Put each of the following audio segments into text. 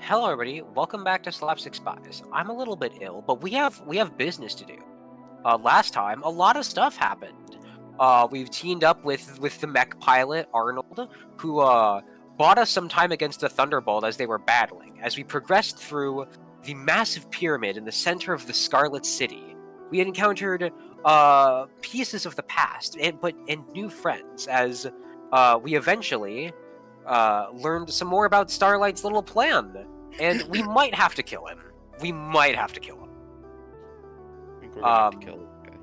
Hello, everybody. Welcome back to Slapstick Spies. I'm a little bit ill, but we have business to do. Last time, a lot of stuff happened. We've teamed up with the mech pilot Arnold, who bought us some time against the Thunderbolt as they were battling. As we progressed through the massive pyramid in the center of the Scarlet City, we encountered pieces of the past and new friends. As we eventually learned some more about Starlight's little plan. And we might have to kill him. We might have to kill him. I think we're gonna have to kill him. Okay.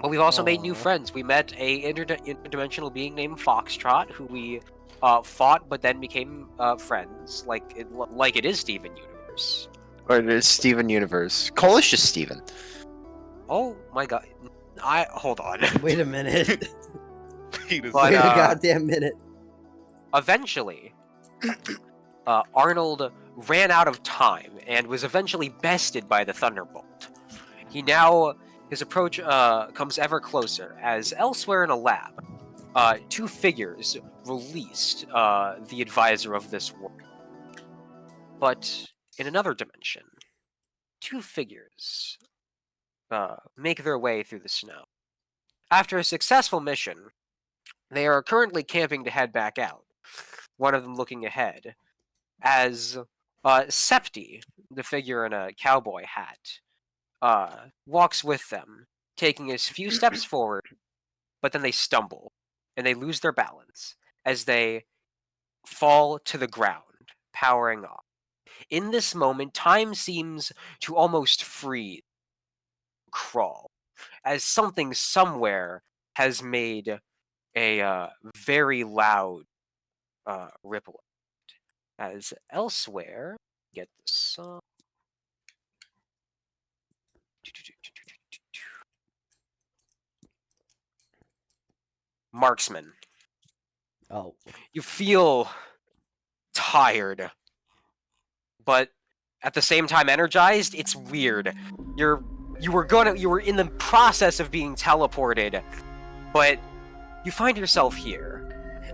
But we've also made new Aw. friends. We met a interdimensional being named Foxtrot, who we fought, but then became friends, like it is Steven Universe. Or it is Steven Universe. Cole is just Steven. Oh my god! Hold on. Wait a minute. He does- But, Wait a goddamn minute. Eventually, Arnold ran out of time and was eventually bested by the Thunderbolt. His approach comes ever closer, as elsewhere in a lab, two figures released the advisor of this world. But in another dimension, two figures make their way through the snow. After a successful mission, they are currently camping to head back out, one of them looking ahead, as Septi, the figure in a cowboy hat, walks with them, taking a few steps forward, but then they stumble, and they lose their balance as they fall to the ground, powering off. In this moment, time seems to almost freeze, crawl, as something somewhere has made a very loud ripple. As elsewhere, get the song. Marksman. Oh, You feel tired, but at the same time energized. It's weird. You were in the process of being teleported, but you find yourself here.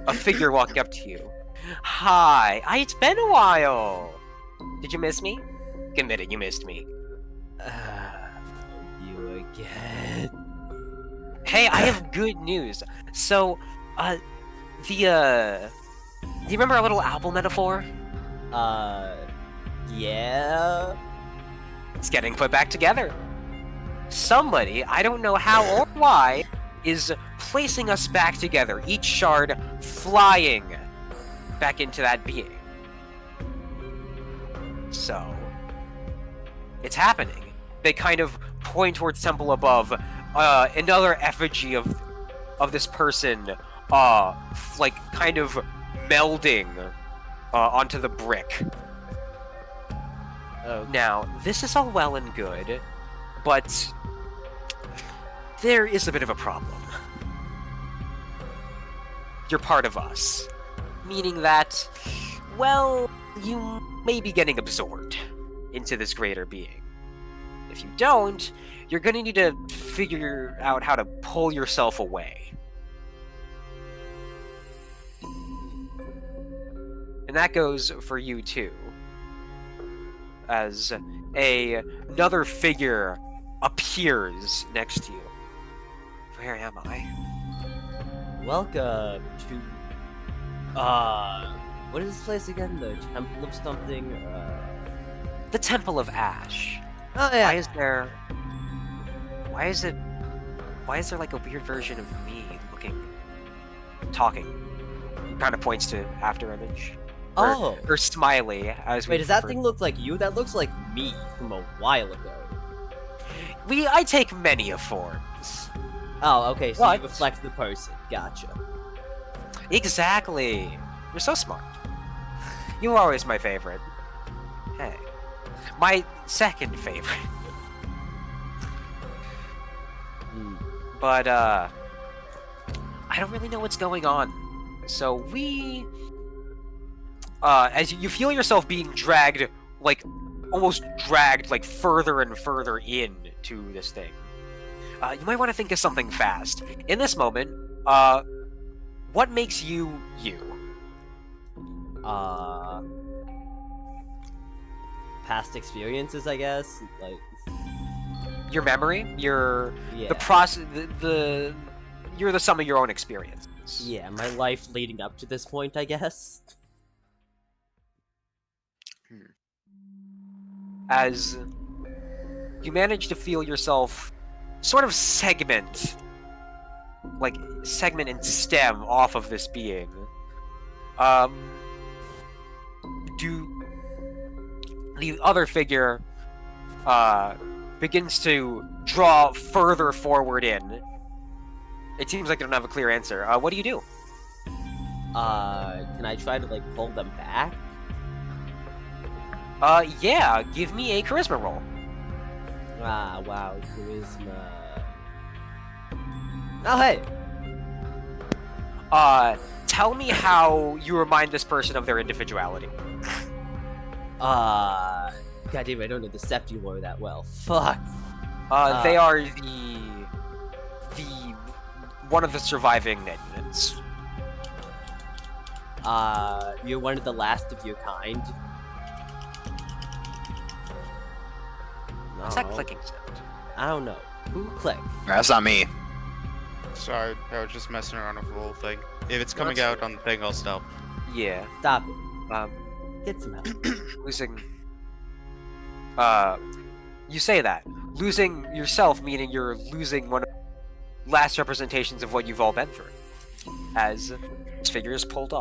A figure walking up to you. Hi, it's been a while. Did you miss me? Admit it, you missed me. you again. Hey, I have good news. So, do you remember our little album metaphor? Yeah. It's getting put back together. Somebody, I don't know how or why, is placing us back together, each shard flying back into that being. So, it's happening. They kind of point towards temple above, another effigy of this person, like kind of melding onto the brick. Oh, Now, this is all well and good, but there is a bit of a problem. You're part of us. Meaning that, well, you may be getting absorbed into this greater being. If you don't, you're gonna need to figure out how to pull yourself away. And that goes for you too. As another figure appears next to you. Where am I? welcome to. What is this place again? The Temple of something? The Temple of Ash. Oh yeah. Why is there like a weird version of me talking? It kind of points to after image. Oh. Or Smiley, as we Wait, does that prefer. thing look like you? That looks like me from a while ago. I take many a forms. Oh, okay. So What? you reflect the person. Gotcha. Exactly. You're so smart. You were always my favorite. Hey. My second favorite. Hmm. But, I don't really know what's going on. So we... as you feel yourself being dragged, like, almost dragged, like, further and further in to this thing. You might want to think of something fast. In this moment, what makes you, you? past experiences, I guess. Like, Your memory, your yeah, the process, you're the sum of your own experiences. yeah, my life leading up to this point, I guess. As you manage to feel yourself sort of segment and stem off of this being. Do the other figure begins to draw further forward in. It seems like they don't have a clear answer. What do you do? Can I try to, like, pull them back? Yeah, give me a charisma roll. Ah, wow, charisma. Oh, hey! Tell me how you remind this person of their individuality. God damn, I don't know the Septi lore that well. Fuck! They are the one of the surviving Nedmans. You're one of the last of your kind? What's that No. clicking sound? I don't know. Who clicked? That's not me. Sorry, I was just messing around with the whole thing. If it's coming That's- out on the thing, I'll stop. Yeah. Stop it. Get some help. Losing. You say that. Losing yourself, meaning you're losing one of the last representations of what you've all been through. As this figure is pulled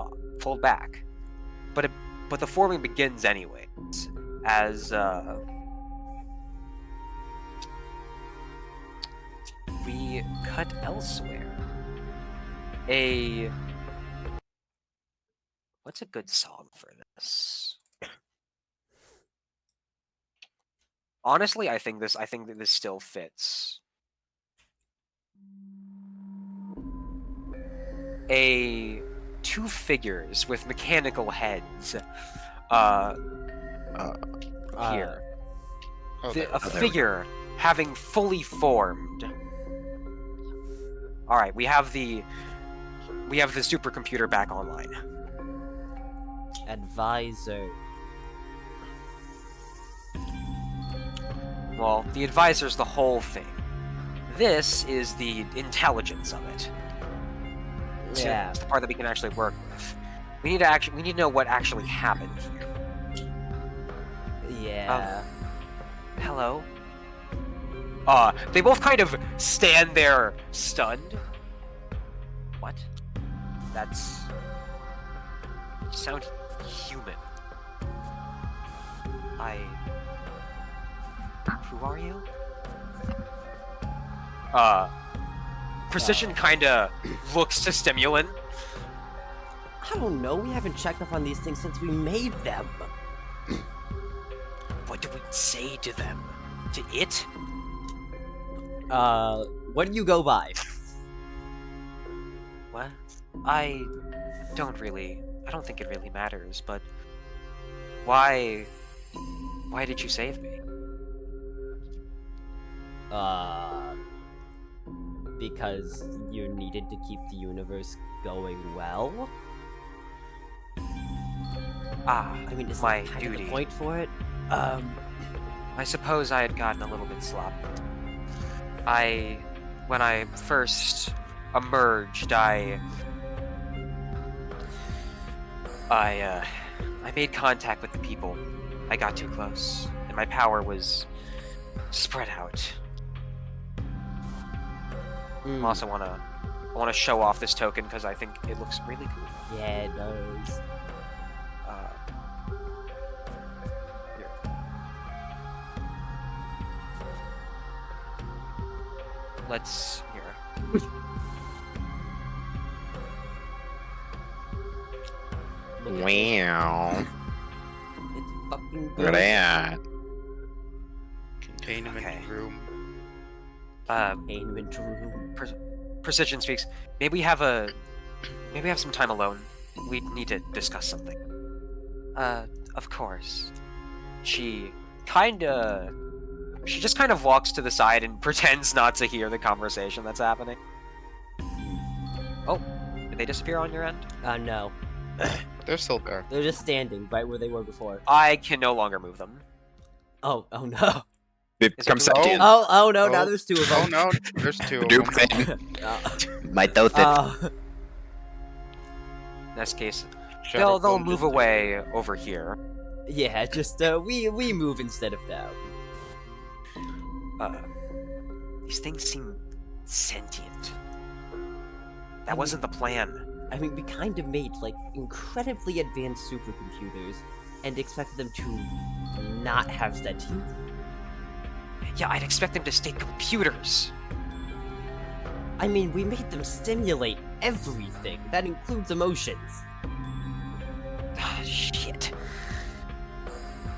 back. But the forming begins anyways. As, we cut elsewhere. What's a good song for this? Honestly, I think that this still fits. Two figures with mechanical heads. Here. Oh, A there we go. figure having fully formed. All right, we have the supercomputer back online. Advisor. Well, the advisor's the whole thing. This is the intelligence of it. Yeah. It's the part that we can actually work with. We need to know what actually happened here. Yeah. Hello? They both kind of stand there stunned. What? That's... You sound human. Who are you? Precision kinda looks to Stimulant. I don't know. We haven't checked up on these things since we made them. What do we say to them? To it? What do you go by? What? I don't think it really matters, but why did you save me? Because you needed to keep the universe going well? I mean, is my that kind of duty. the point for it? I suppose I had gotten a little bit sloppy. When I first emerged, I made contact with the people. I got too close, and my power was spread out. I also wanna show off this token because I think it looks really cool. Yeah, it does. Here. Let's here. Look at Wow. it. It's fucking Look good. at that. Containment Okay. room. Containment room. Precision speaks. Maybe we have some time alone. We need to discuss something. Of course. She just kind of walks to the side and pretends not to hear the conversation that's happening. Oh, did they disappear on your end? No. They're still there. They're just standing right where they were before. I can no longer move them. Oh no. It Is it becomes too late? sentient. Oh no, now Oh. there's two of Oh them. no, there's two of Dupe them. thing. Uh, My thoth it. In this case, Shadow they'll Clone move just- away over here. yeah, just we move instead of them. These things seem sentient. That wasn't the plan. I mean, we kind of made like incredibly advanced supercomputers and expected them to not have sentience. Yeah, I'd expect them to stay computers. I mean, we made them simulate everything. That includes emotions. Ah, shit.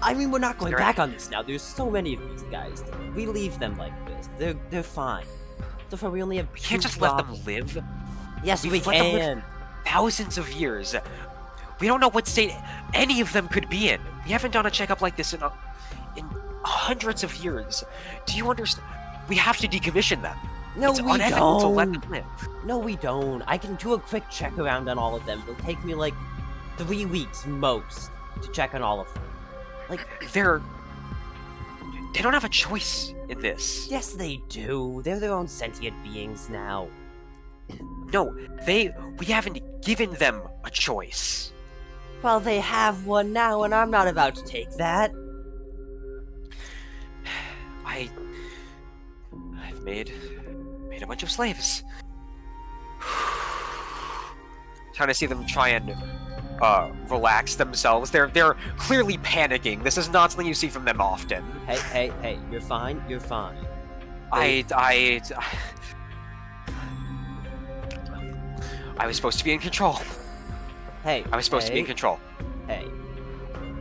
I mean, we're not going You're back on this now. There's so many of these guys. We leave them like this. They're fine. So far, we only have We can't two just let them problems. live. Yes, we We've let them live can. Thousands of years. We don't know what state any of them could be in. We haven't done a checkup like this in hundreds of years. Do you understand? We have to decommission them. No, It's we unethical to let don't. them live. No, we don't. I can do a quick check around on all of them. It'll take me like 3 weeks most to check on all of them. They don't have a choice in this. Yes, they do. They're their own sentient beings now. No, we haven't given them a choice. Well, they have one now, and I'm not about to take that. I've made a bunch of slaves. Trying to see them try and relax themselves. They're clearly panicking. This is not something you see from them often. Hey, you're fine, you're fine. I was supposed to be in control. Hey, I was supposed to be in control. Hey,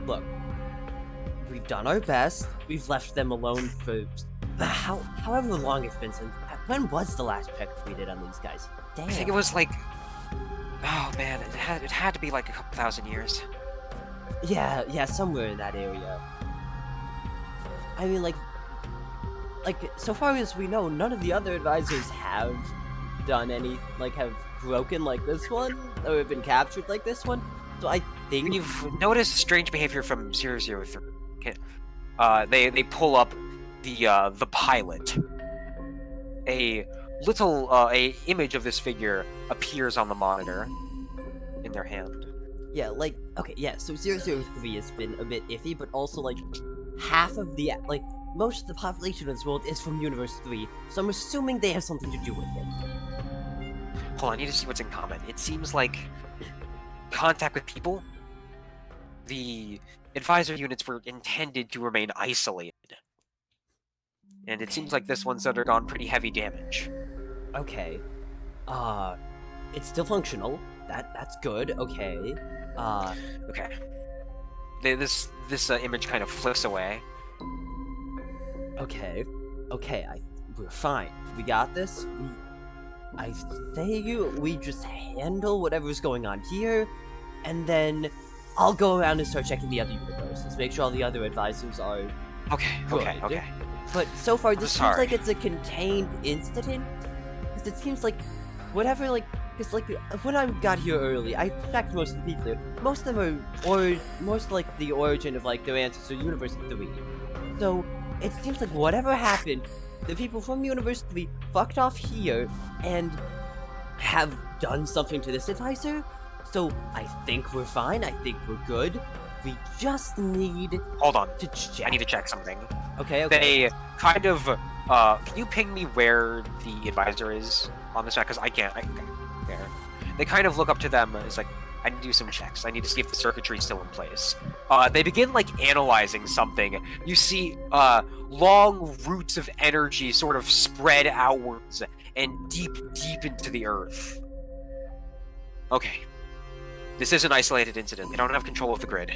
look, we've done our best. We've left them alone for however long it's been since. When was the last check we did on these guys? Damn. I think it was like, oh man, it had to be like a couple thousand years. Yeah, somewhere in that area. I mean, like, so far as we know, none of the other advisors have done any, like, have broken like this one, or have been captured like this one. So I think You've noticed strange behavior from 003. Okay. They pull up the pilot. A image of this figure appears on the monitor in their hand. yeah, like, okay, yeah. So 003 has been a bit iffy, but also like half of the most of the population of this world is from Universe 3, so I'm assuming they have something to do with it. Hold on, I need to see what's in common. It seems like contact with people. The advisor units were intended to remain isolated. And it seems like this one's undergone pretty heavy damage. Okay. It's still functional. That's good. Okay. Okay. This image kind of flicks away. Okay. We're fine. We got this. I say we just handle whatever's going on here, and then I'll go around and start checking the other universes. Make sure all the other advisors are. Okay. Good. But so far, this seems sorry. like it's a contained incident. Because it seems like whatever, because when I got here early, I checked most of the people here. Most of them are, most like the origin of like their answers are Universe 3. So it seems like whatever happened, the people from Universe 3 fucked off here and have done something to this advisor. So I think we're fine. I think we're good. We just need Hold on. to check. I need to check something. Okay. They kind of can you ping me where the advisor is on this map? Because I can't. There. They kind of look up to them. It's like, I need to do some checks. I need to see if the circuitry's still in place. They begin like analyzing something. You see long roots of energy sort of spread outwards and deep into the earth. Okay. This is an isolated incident. They don't have control of the grid.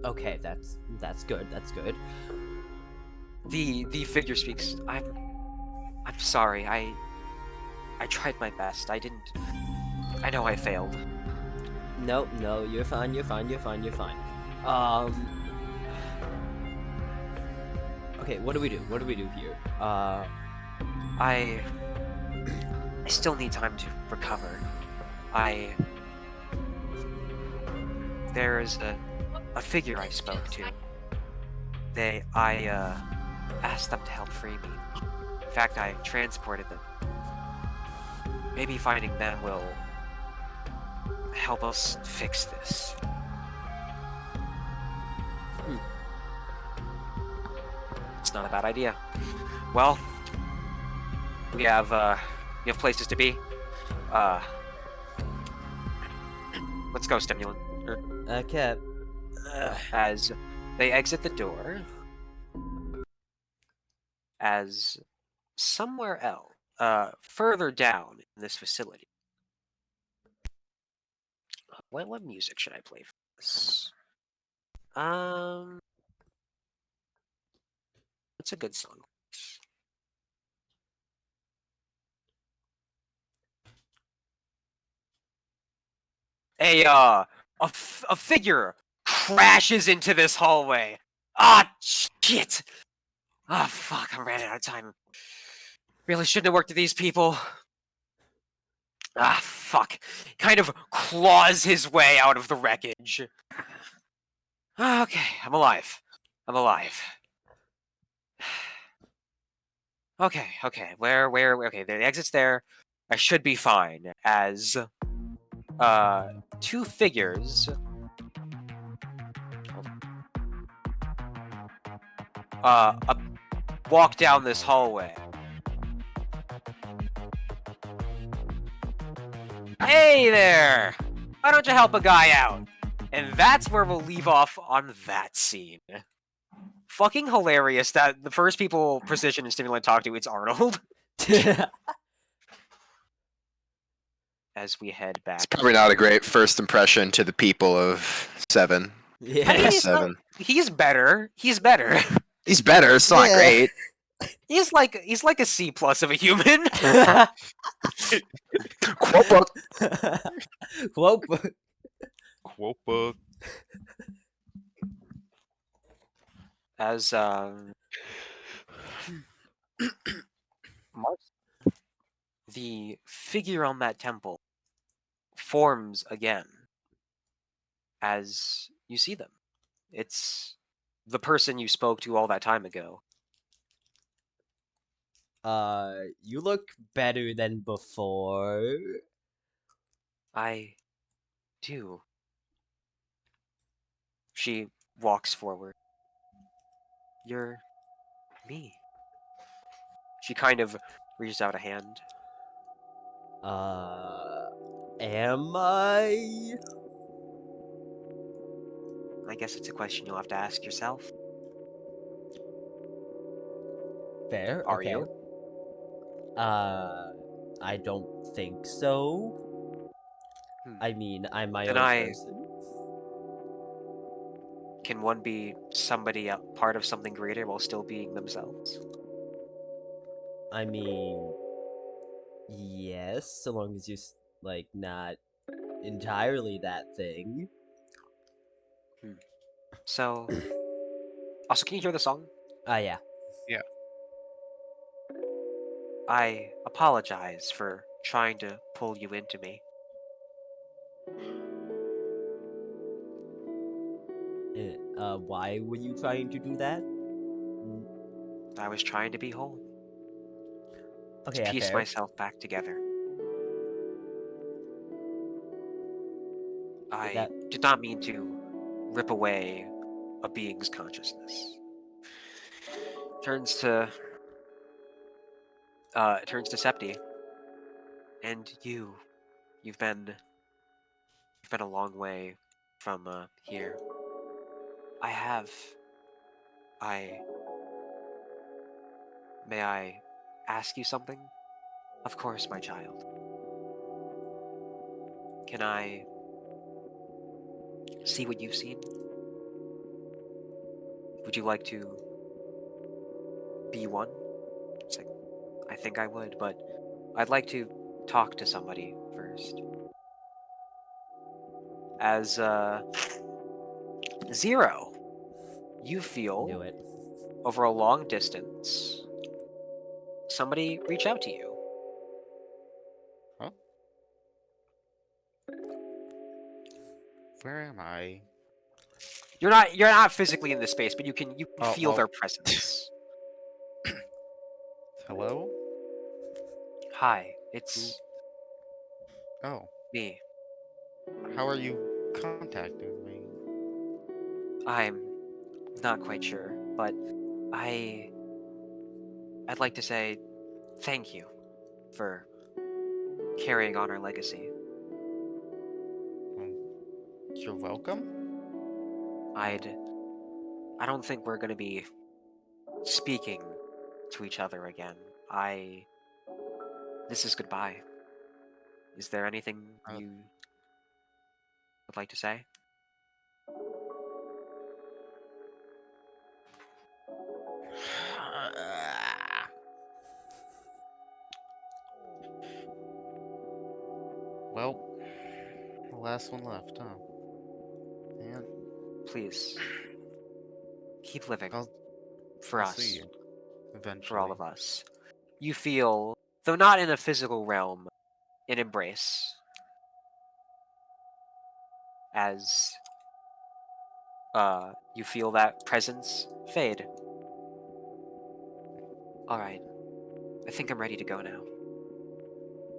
Okay, that's good. That's good. The figure speaks. I'm sorry. I tried my best. I know I failed. No, you're fine. You're fine. Okay, what do we do? What do we do here? I still need time to recover. There is a figure I spoke to. I asked them to help free me. In fact, I transported them. Maybe finding them will help us fix this. It's not a bad idea. Well, we have places to be. Let's go, Stimulant. Okay. As they exit the door, as somewhere else, further down in this facility. What music should I play for this? What's a good song? A figure crashes into this hallway. Ah, shit! Ah, fuck! I ran out of time. Really shouldn't have worked with these people. Ah, fuck! Kind of claws his way out of the wreckage. Ah, okay, I'm alive. I'm alive. Okay. Where? Okay, the exit's there. I should be fine. As two figures walk down this hallway. Hey there! Why don't you help a guy out? And that's where we'll leave off on that scene. Fucking hilarious that the first people Precision and Stimulant talk to, it's Arnold. As we head back. It's probably not a great first impression to the people of 7. Yeah. I mean, he's better. He's better. He's better. It's not Yeah. great. He's like a C+ of a human. Quote book. Quote. Quote book. As the figure on that temple forms again as you see them. It's the person you spoke to all that time ago. You look better than before. I do. She walks forward. You're me. She kind of reaches out a hand. Am I? I guess it's a question you'll have to ask yourself. Fair. Are okay. you? I don't think so. I mean, I'm my Then own I- person. Can one be somebody part of something greater while still being themselves? I mean, yes, so long as you're like not entirely that thing. So, also, can you hear the song? Yeah. I apologize for trying to pull you into me. Why were you trying to do that? I was trying to be whole. Okay, To piece fair. myself back together. I did not mean to rip away a being's consciousness. Turns to Septi. And you've been a long way from here. May I ask you something? Of course, my child. Can I see what you've seen? Would you like to be one? It's like, I think I would, but I'd like to talk to somebody first. As Zero, you Do feel it. over a long distance somebody reach out to you. Where am I? You're not physically in this space, but you can Oh, feel well. their presence. Hello? Hi, it's Oh, me. how are you contacting me? I'm not quite sure, but I'd like to say thank you for carrying on our legacy. Um, you're welcome? I don't think we're gonna be speaking to each other again. This is goodbye. Is there anything Uh, you would like to say? Well, the last one left, huh? And Please, keep living I'll, for I'll us, see you for all eventually. of us. You feel, though not in a physical realm, an embrace as you feel that presence fade. All right, I think I'm ready to go now.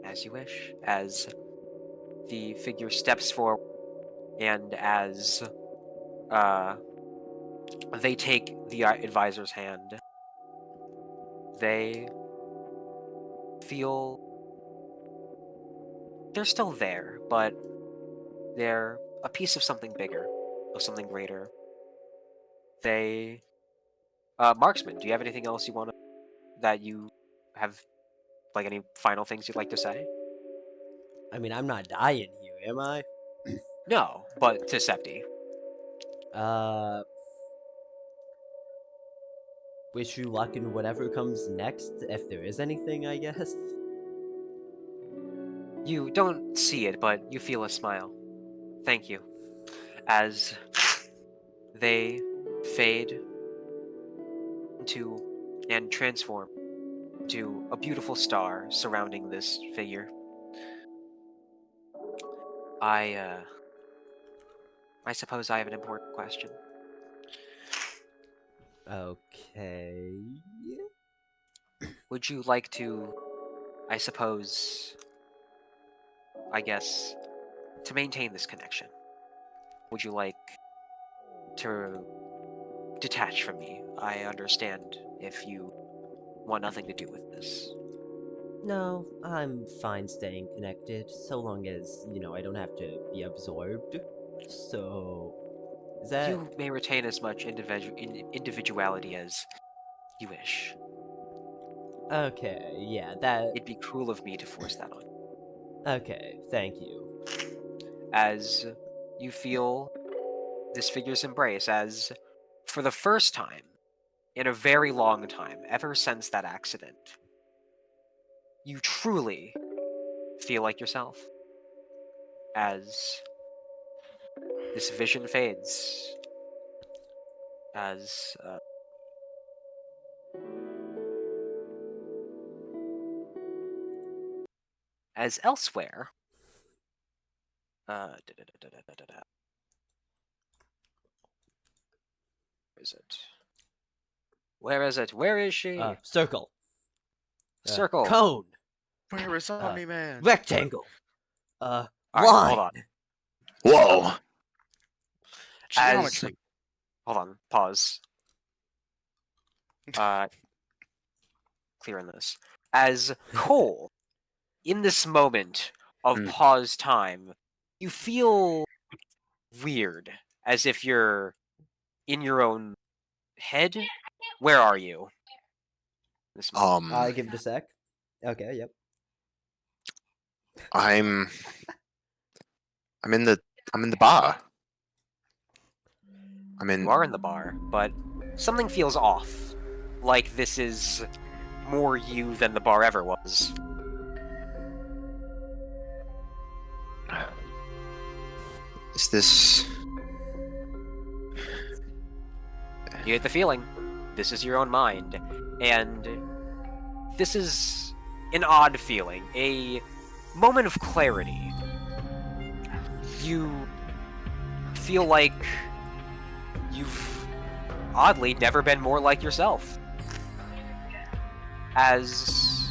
As you wish. As the figure steps forward, and as they take the advisor's hand, they feel they're still there, but they're a piece of something bigger, of something greater. They, Marksman, do you have anything else you want to that you have, like, any final things you'd like to say? I mean, I'm not dying here, am I? No, but to Septi. Uh, wish you luck in whatever comes next, if there is anything, I guess. You don't see it, but you feel a smile. Thank you. As they fade into and transform into a beautiful star surrounding this figure. I suppose I have an important question. Okay. Would you like to, I suppose, I guess, to maintain this connection? Would you like to detach from me? I understand if you want nothing to do with this. No, I'm fine staying connected, so long as, I don't have to be absorbed. So, is that... You may retain as much individuality as you wish. Okay, yeah, that... It'd be cruel of me to force that on you. Okay, thank you. As you feel this figure's embrace, as for the first time in a very long time, ever since that accident, you truly feel like yourself. As this vision fades, as elsewhere, where is it? Where is it? Where is she? Circle. Circle. Cone. Where is Omni-Man? Rectangle. All right, Line. hold on. Whoa. As Geometry. hold on, pause. Clearing this. As Cole, in this moment of Mm. pause time, you feel weird, as if you're in your own head. Where are you? This moment. Give it a sec. Okay, yep. I'm in the bar. You are in the bar, but something feels off. Like this is more you than the bar ever was. Is this You get the feeling this is your own mind, and this is an odd feeling, a moment of clarity. You feel like you've oddly never been more like yourself. As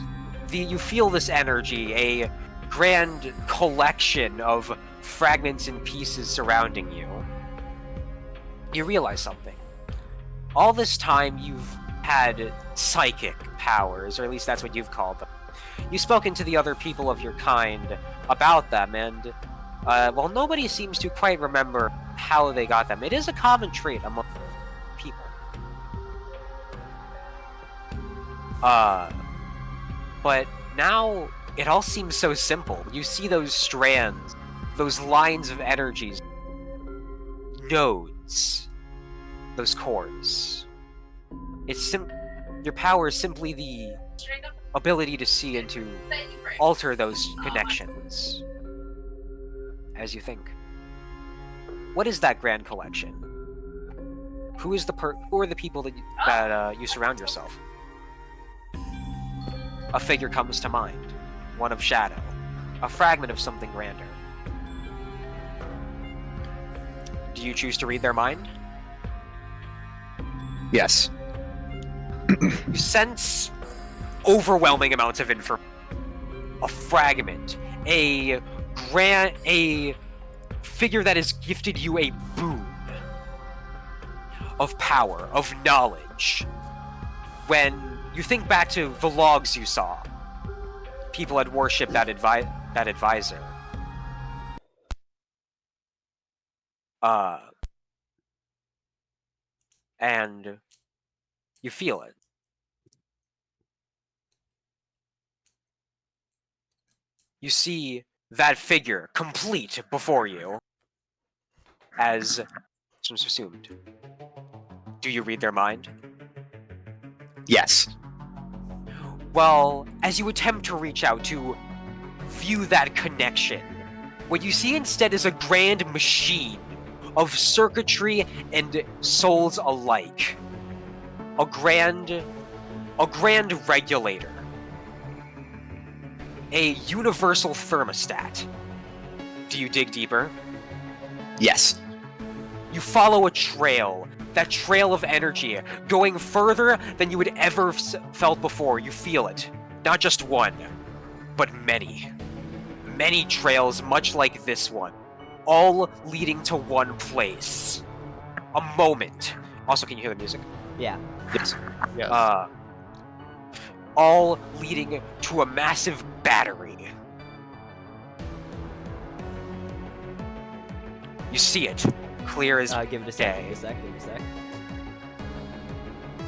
you feel this energy, a grand collection of fragments and pieces surrounding you, you realize something. All this time you've had psychic powers, or at least that's what you've called them. You've spoken to the other people of your kind about them, and while nobody seems to quite remember how they got them, it is a common trait among people. But now it all seems so simple. You see those strands, those lines of energies, nodes, those cores. Your power is simply the ability to see and to alter those connections as you think. What is that grand collection? Who are the people that you surround yourself? A figure comes to mind, one of shadow, a fragment of something grander. Do you choose to read their mind? Yes. You sense overwhelming amounts of information. A fragment, a figure that has gifted you a boon of power, of knowledge. When you think back to the logs you saw, people had worshipped that advisor. And you feel it. You see that figure complete before you, as was assumed. Do you read their mind? Yes. Well, as you attempt to reach out to view that connection, what you see instead is a grand machine of circuitry and souls alike. A grand regulator. A universal thermostat. Do you dig deeper? Yes. You follow a trail, that trail of energy, going further than you had ever felt before. You feel it. Not just one, but many. Many trails much like this one, all leading to one place. A moment. Also, can you hear the music? Yeah. Yes. Yes. All leading to a massive battery. You see it, clear as Give it a sec. day. Give it a sec.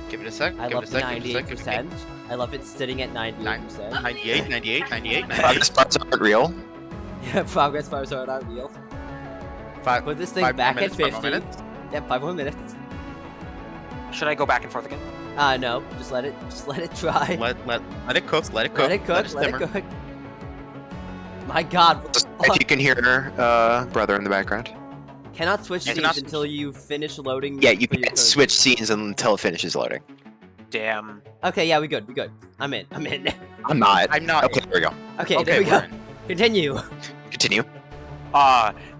Give it a sec. I Give love it a the sec. Give it a sec. Give it a sec. 98%. I love it sitting at 98%. 98, 98, 98, Progress 98. bars aren't real. Yeah, progress bars are not real. Put this thing Five back more at minutes, 50. 5 more minutes. Yep, 5 more minutes. Should I go back and forth again? No, just let it try. Let it cook. Let it cook. Let it cook, let it simmer. cook. My god, what the Just fuck? if you can hear brother in the background. Cannot switch You scenes cannot- until you finish loading. Yeah, you for your can't current- switch scenes until it finishes loading. Damn. Okay, yeah, we good. I'm in. I'm not. I'm not. Okay, there we go. Okay, Okay, there we go. we're in. Continue. Continue.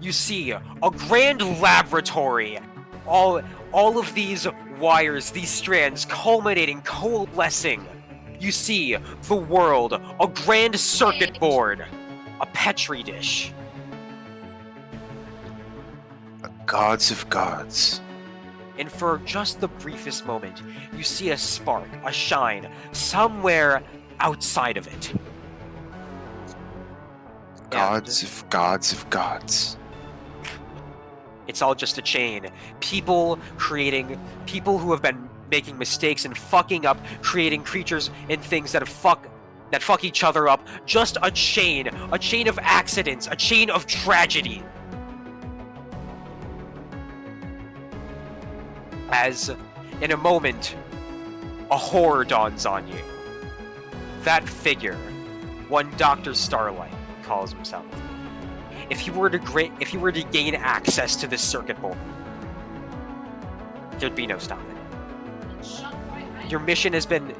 You see a grand laboratory. All of these wires, these strands culminating, coalescing. You see the world, a grand circuit board, a petri dish. Gods of gods. And for just the briefest moment, you see a spark, a shine, somewhere outside of it. Gods of gods of gods. It's all just a chain. People who have been making mistakes and fucking up, creating creatures and things that fuck each other up. Just a chain of accidents, a chain of tragedy. As, in a moment, a horror dawns on you. That figure, one Dr. Starlight calls himself. If you were to gain access to this circuit board, there'd be no stopping. Your mission has been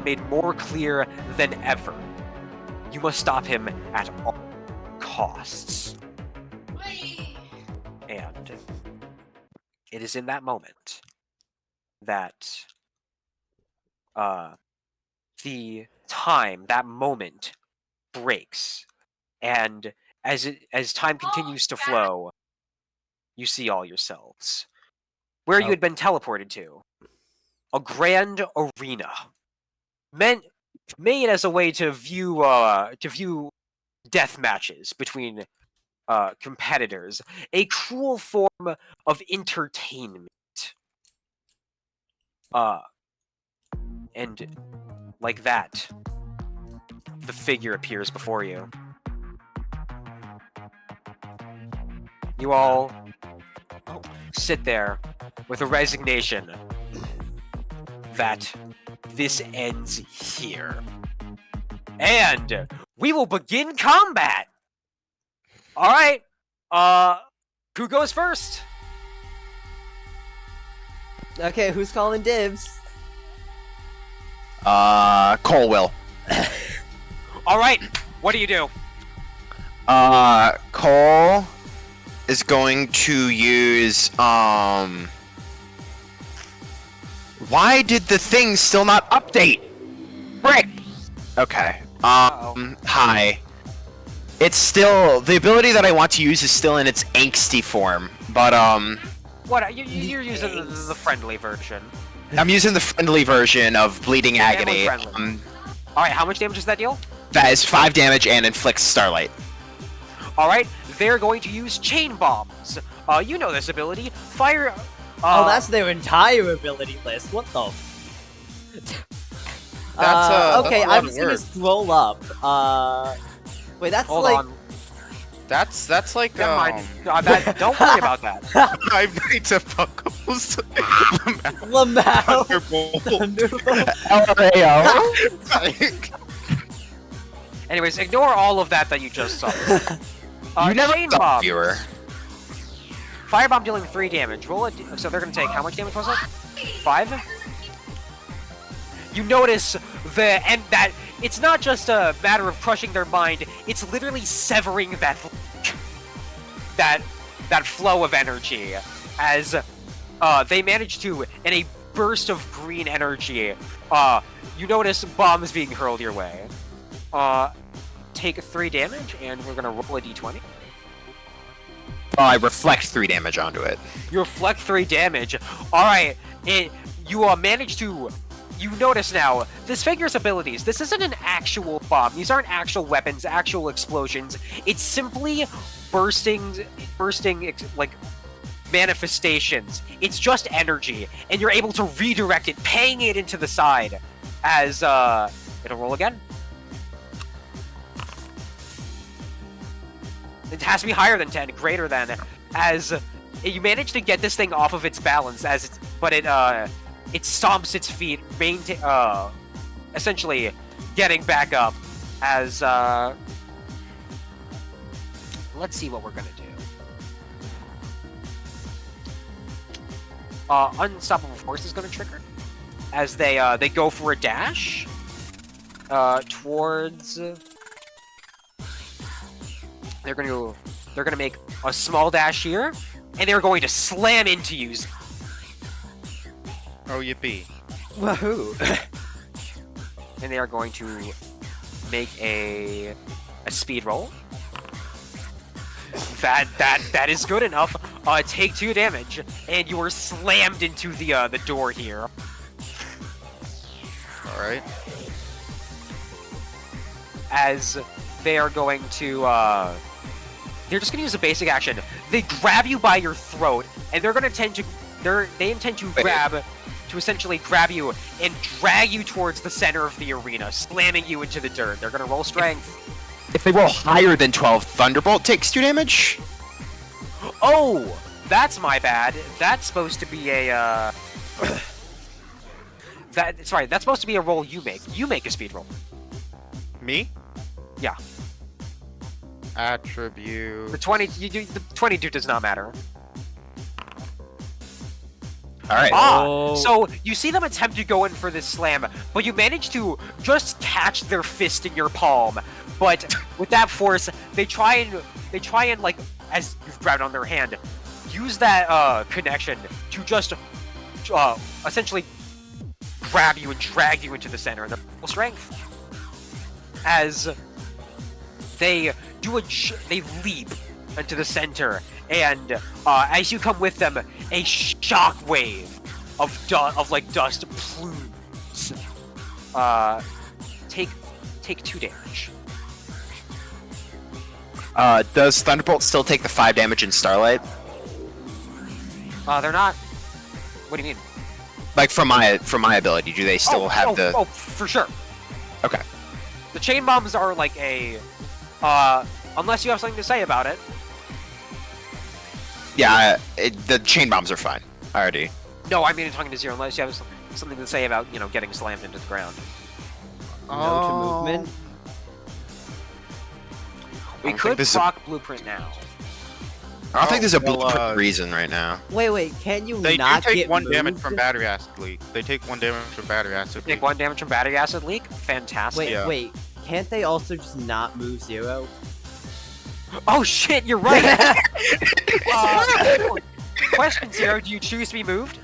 made more clear than ever. You must stop him at all costs. And It is in that moment that the time, that moment, breaks, and as time continues to flow, you see all yourselves where you Oh. had been teleported to. A grand arena, made as a way to view death matches between competitors, a cruel form of entertainment. And like that, the figure appears before you. You all sit there with a resignation that this ends here. And we will begin combat! Alright, who goes first? Okay, who's calling dibs? Cole will. Alright, what do you do? Cole is going to use, why did the thing still not update? Frick! Okay, hi. It's still, the ability that I want to use is still in its angsty form, but, What, you're using the friendly version. I'm using the friendly version of Bleeding Agony. Friendly. Alright, how much damage does that deal? That is 5 damage and inflicts Starlight. Alright, they're going to use Chain Bombs. You know this ability. Fire... Oh, that's their entire ability list. What the? That's okay, a lot I'm of just gonna words. scroll up. Wait, that's Hold like. on. That's like Never mind. Don't worry about that. 5 Nights at Buckles. Lamau. Thunderbolt. Thunderbolt. LRAO? Like, Anyways, ignore all of that you just saw. You never Chain saw, Bombs. viewer. Firebomb dealing 3 damage. Roll it. So they're gonna take how much damage was it? 5? You notice that it's not just a matter of crushing their mind. It's literally severing that flow of energy as they manage to, in a burst of green energy, you notice bombs being hurled your way. Take 3 damage, and we're gonna roll a d20. Oh, I reflect 3 damage onto it. You reflect 3 damage. Alright, you manage to... You notice now, this figure's abilities, this isn't an actual bomb. These aren't actual weapons, actual explosions. It's simply bursting like, manifestations. It's just energy, and you're able to redirect it, paying it into the side as, it'll roll again. It has to be higher than 10, greater than, as you manage to get this thing off of its balance, but it stomps its feet, essentially getting back up, as, let's see what we're gonna do. Unstoppable Force is gonna trigger, as they go for a dash, towards... They're gonna make a small dash here, and they're going to slam into you. oh, yippee. Wahoo! And they are going to make a speed roll. That is good enough. Take 2 damage, and you are slammed into the door here. All right. As they are going to they're just gonna use a basic action. They grab you by your throat, and they're gonna intend to essentially grab you and drag you towards the center of the arena, slamming you into the dirt. They're gonna roll strength. If they roll higher than 12, Thunderbolt takes 2 damage? Oh, that's my bad. That's supposed to be a that's supposed to be a roll you make. You make a speed roll. Me? Yeah. Attribute. The 22 does not matter. Alright. Oh. So you see them attempt to go in for this slam, but you manage to just catch their fist in your palm. But with that force, they try and like, as you've grabbed on their hand, use that connection to just essentially grab you and drag you into the center of their full strength. As they they leap into the center, and as you come with them, a shockwave of like dust plumes. Take 2 damage. Does Thunderbolt still take the 5 damage in Starlight? They're not. What do you mean? Like from my ability, do they still have the? Oh, for sure. Okay. The chain bombs are like a. Unless you have something to say about it. Yeah, the chain bombs are fine. Already. No, I mean I'm talking to Zero. Unless you have something to say about getting slammed into the ground. No to movement. We could proc blueprint now. I don't think there's a well, blueprint reason right now. Wait, can you They do not take get 1 moved? damage from battery acid leak. They take 1 damage from battery acid leak. Take 1 damage from battery acid leak. Fantastic. Yeah. Wait, can't they also just not move Zero? Oh shit, you're right. Question Zero: do you choose to be moved?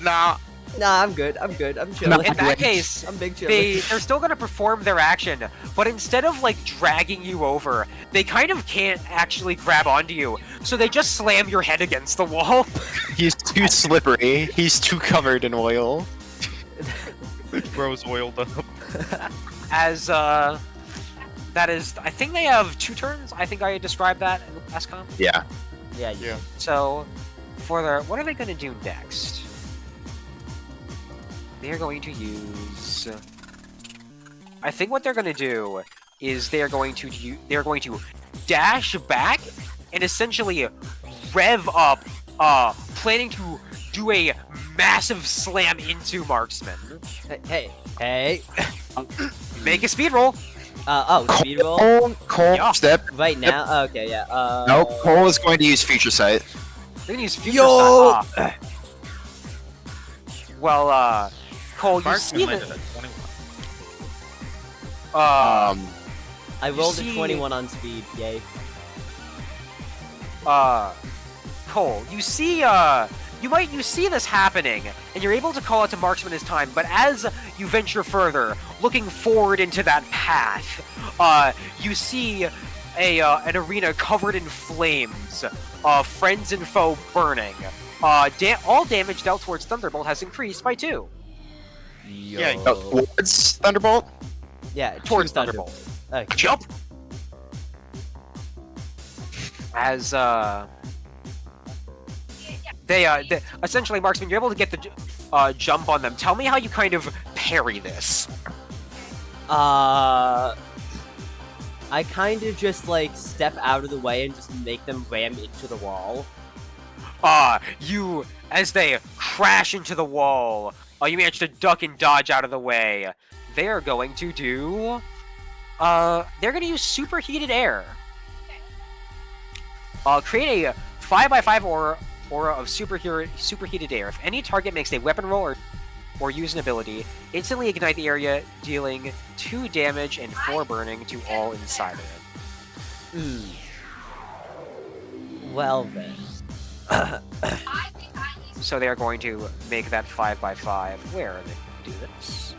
Nah. Nah, I'm good. I'm chilling. In that case, I'm big chilling. they're still gonna perform their action, but instead of like dragging you over, they kind of can't actually grab onto you, so they just slam your head against the wall. He's too slippery. He's too covered in oil. Bro's oiled up. As that is, I think they have 2 turns. I think I described that in the last comp. Yeah. Yeah. Yeah. So, for their, what are they gonna do next? They're going to use. I think what they're going to do is they're going to dash back and essentially rev up, planning to do a massive slam into Marksman. Hey. Make a speed roll. Speed roll. Cole, Yeah. step. Right now. Okay, yeah. Nope. Cole is going to use Future Sight. They're going to use future Yo! sight. Well, Cole, you see Marksman the. landed at 21. I rolled see- a 21 on speed. Yay. Cole, you see, you see this happening, and you're able to call out to Marksman this time, but as you venture further, looking forward into that path, you see an arena covered in flames, friends and foe burning. All damage dealt towards Thunderbolt has increased by 2. Yeah, Towards Thunderbolt. Yeah, Towards choose Thunderbolt. Okay. Jump! As, they essentially, Marksman, you're able to get the jump on them. Tell me how you kind of parry this. I kind of just like step out of the way and just make them ram into the wall. As they crash into the wall, you manage to duck and dodge out of the way. They are going to do, they're going to use superheated air. Create a 5x5 aura of superheated air. If any target makes a weapon roll or use an ability, instantly ignite the area, dealing 2 damage and 4 burning to all inside of it. Well then. So they are going to make that 5x5. Where are they going to do this?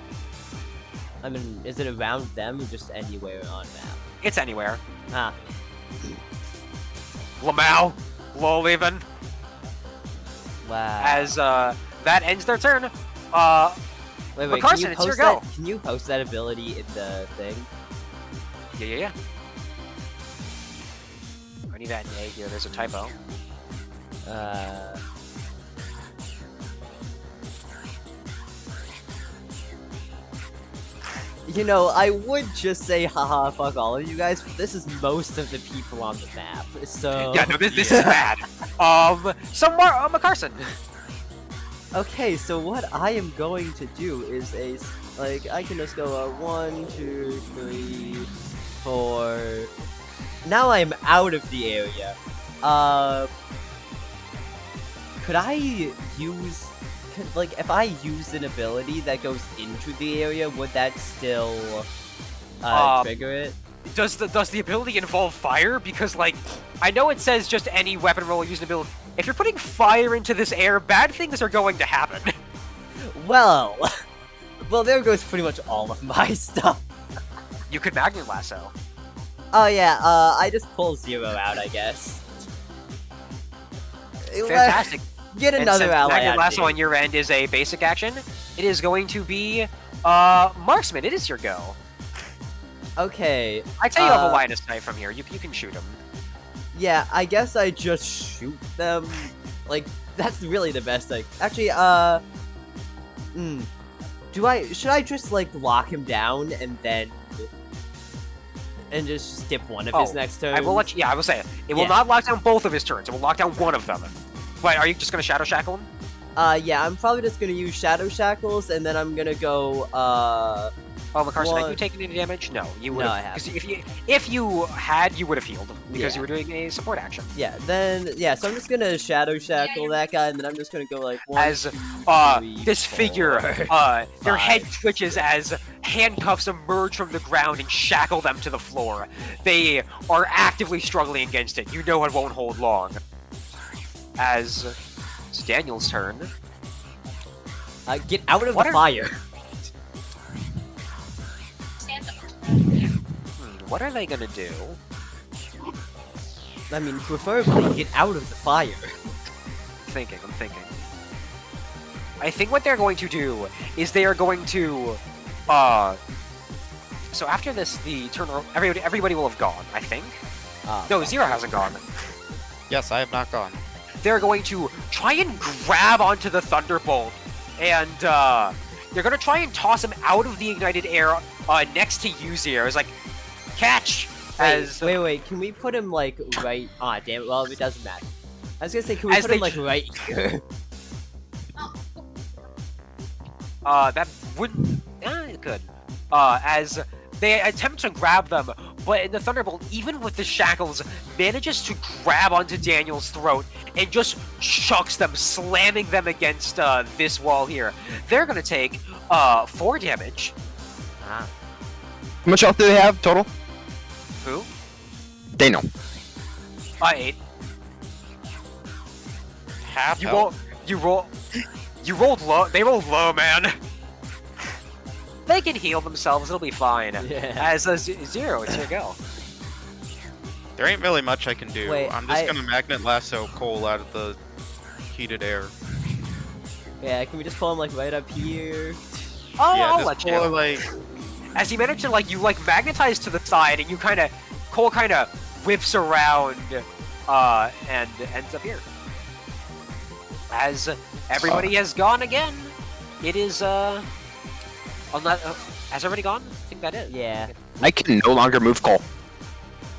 I mean, is it around them or just anywhere on map? It's anywhere. Ah. Lamau, lol even. Wow. As that ends their turn. Wait, Carson, can you it's your post go. that? Can you post that ability in the thing? Yeah. I need that in A here. There's a typo. You know, I would just say, haha, fuck all of you guys, but this is most of the people on the map, so... Yeah, no, this is bad. Some more, Carson. Okay, so what I am going to do is I can just go 1, 2, 3, 4... Now I'm out of the area. Could I use... if I use an ability that goes into the area, would that still trigger it? Does the ability involve fire? Because I know it says just any weapon roll or use an ability. if you're putting fire into this air, bad things are going to happen. Well, well, there goes pretty much all of my stuff. You could magnet lasso. Oh yeah, I just pull Zero out, I guess. Fantastic. Get And another since ally magnet out lasso here. on your end is a basic action, it is going to be marksman. It is your go. Okay. I tell you have a line of sight from here. You can shoot him. Yeah, I guess I just shoot them. Like, that's really the best thing. Actually, should I just, like, lock him down and then... and just skip one of his next turns? I will let you. Yeah, I will say it will Yeah. not lock down both of his turns. It will lock down one of them. But are you just gonna shadow shackle him? Yeah, I'm probably just gonna use Shadow Shackles, and then I'm gonna go, Oh, McCarson, have One- you taken any damage? No, you would. No, have. I haven't. Because if you had, you would have healed because Yeah. you were doing a support action. yeah, so I'm just gonna Shadow Shackle that guy, and then I'm just gonna go, like, one, As two, three, this figure, four, their head five. twitches as handcuffs emerge from the ground and shackle them to the floor. They are actively struggling against it. You know it won't hold long. As it's Daniel's turn. Get out of What the are- fire. What are they gonna do? I mean, preferably get out of the fire. I'm thinking. I think what they're going to do is they are going to, so after this, the turn, everybody will have gone, I think. No, Zero hasn't gone. Yes, I have not gone. They're going to try and grab onto the Thunderbolt, and, they're gonna try and toss him out of the ignited air, next to you, Zero. It's like, catch! As, Wait, can we put him, like, right... Ah, damn it, well, it doesn't matter. I was gonna say, can we As put him, they like, right here? that wouldn't, it could. As they attempt to grab them, but the Thunderbolt, even with the shackles, manages to grab onto Daniel's throat and just chucks them, slamming them against this wall here. They're gonna take 4 damage. Ah. How much health do they have total? Who? Daniel. 8. Half You health. You rolled low. They rolled low, man. They can heal themselves. It'll be fine. Yeah. As a Zero, it's your go. There ain't really much I can do. Wait, I'm just gonna magnet lasso Cole out of the heated air. Yeah, can we just pull him, like, right up here? Oh, yeah, I'll just let pull you. like As he managed to, like, you, like, magnetize to the side, and you kind of, Cole kind of whips around, and ends up here. As everybody has gone again, it is, has everybody gone? I think that is. Yeah, I can no longer move Cole.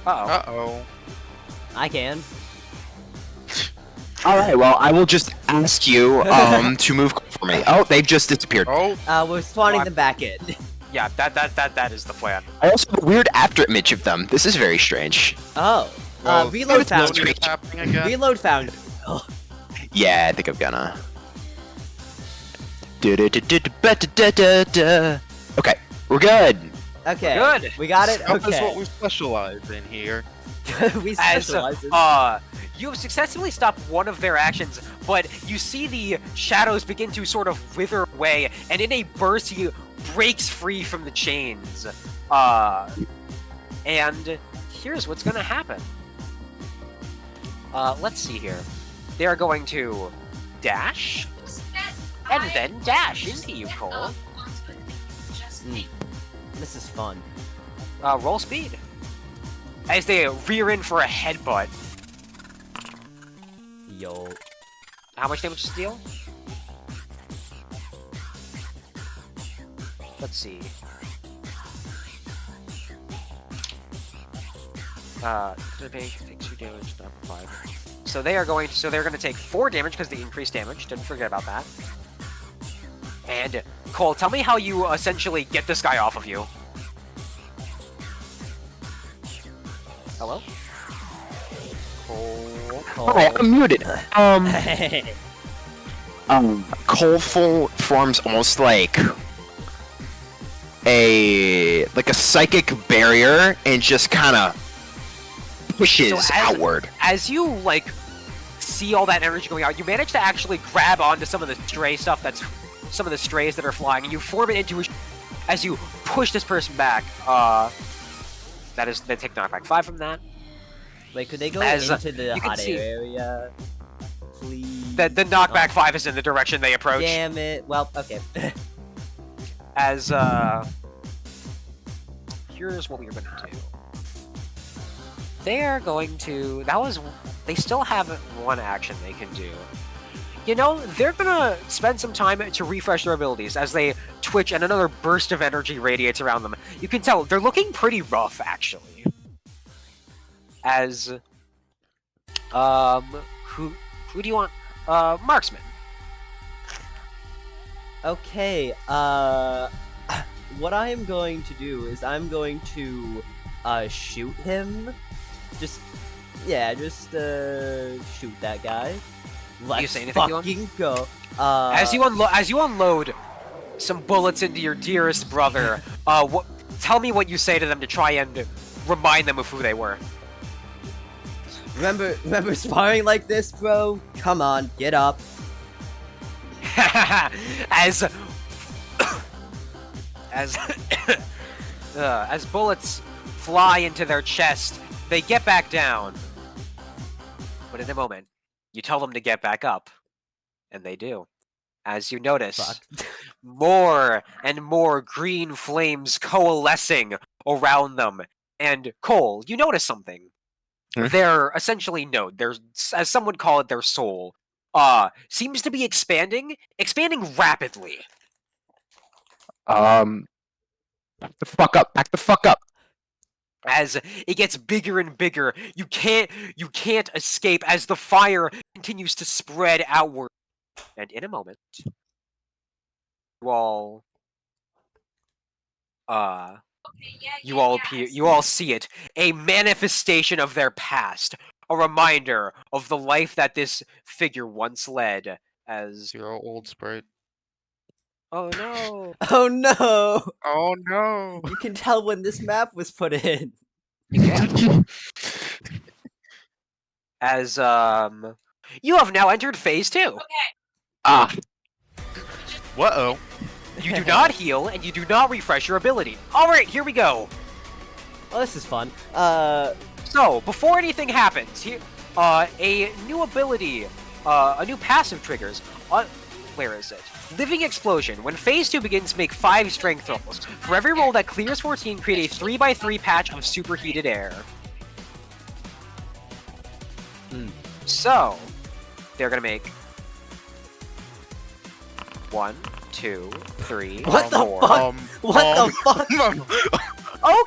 Uh-oh. uh-oh. I can. Alright, well, I will just ask you to move Cole for me. Oh, they've just disappeared. Oh, We're spawning What? them back in. Yeah, that is the plan. I also have a weird afterimage of them. This is very strange. Oh. well, Reload found. loading is happening again. Reload found. Yeah, I think I'm gonna. Okay, we're good. Okay. Good. We got it? Stealth is what Okay. we specialize in here. We As specialize in... you have successfully stopped one of their actions, but you see the shadows begin to sort of wither away, and in a burst he breaks free from the chains. And here's what's gonna happen. Let's see here. They are going to dash, and then dash into you, Cole. This is fun. Roll speed. As they rear in for a headbutt. Yo. How much damage to deal? Let's see. Takes 2 damage, not 5. So they're going to take 4 damage because they increased damage. Didn't forget about that. And Cole, tell me how you essentially get this guy off of you. Hello? Cole. Hi, I'm muted. Cole forms almost like a psychic barrier and just kind of pushes outward. As you see all that energy going out, you manage to actually grab onto some of the stray stuff some of the strays that are flying, and you form it into as you push this person back. They take knockback 5 from that. Wait, could they go As, into the you can hot see- air area? Please. The knockback Oh. 5 is in the direction they approach. Damn it. Well, okay. As here's what we are going to do. They are going to. They still have one action they can do. You know, they're gonna spend some time to refresh their abilities as they twitch and another burst of energy radiates around them. You can tell they're looking pretty rough, actually. As, who do you want? Marksman. Okay, what I am going to do is I'm going to, shoot him. Just shoot that guy. Let's say anything, Ewan? fucking go. As you unload some bullets into your dearest brother, tell me what you say to them to try and remind them of who they were. Remember sparring like this, bro? Come on, get up. as as bullets fly into their chest, they get back down. But in a moment, you tell them to get back up, and they do. As you notice, Fuck. more and more green flames coalescing around them. And Cole, you notice something. Hmm? Their essentially their, as some would call it, their soul, seems to be expanding rapidly. Back the fuck up. Back the fuck up. As it gets bigger and bigger, you can't escape as the fire continues to spread outward. And in a moment, you all see it, a manifestation of their past, a reminder of the life that this figure once led. As Zero old sprite. oh no, Oh no! Oh no! You can tell when this map was put in. you can't. As you have now entered phase 2. Ah. Whoa! You do not heal, and you do not refresh your ability. Alright, here we go. Oh, this is fun. So, before anything happens, here, a new ability, a new passive triggers. Where is it? Living Explosion. When phase 2 begins, make 5 strength rolls. For every roll that clears 14, create a 3x3 patch of superheated air. So, they're gonna make 1, 2, 3, What the 4. fuck? What the fuck?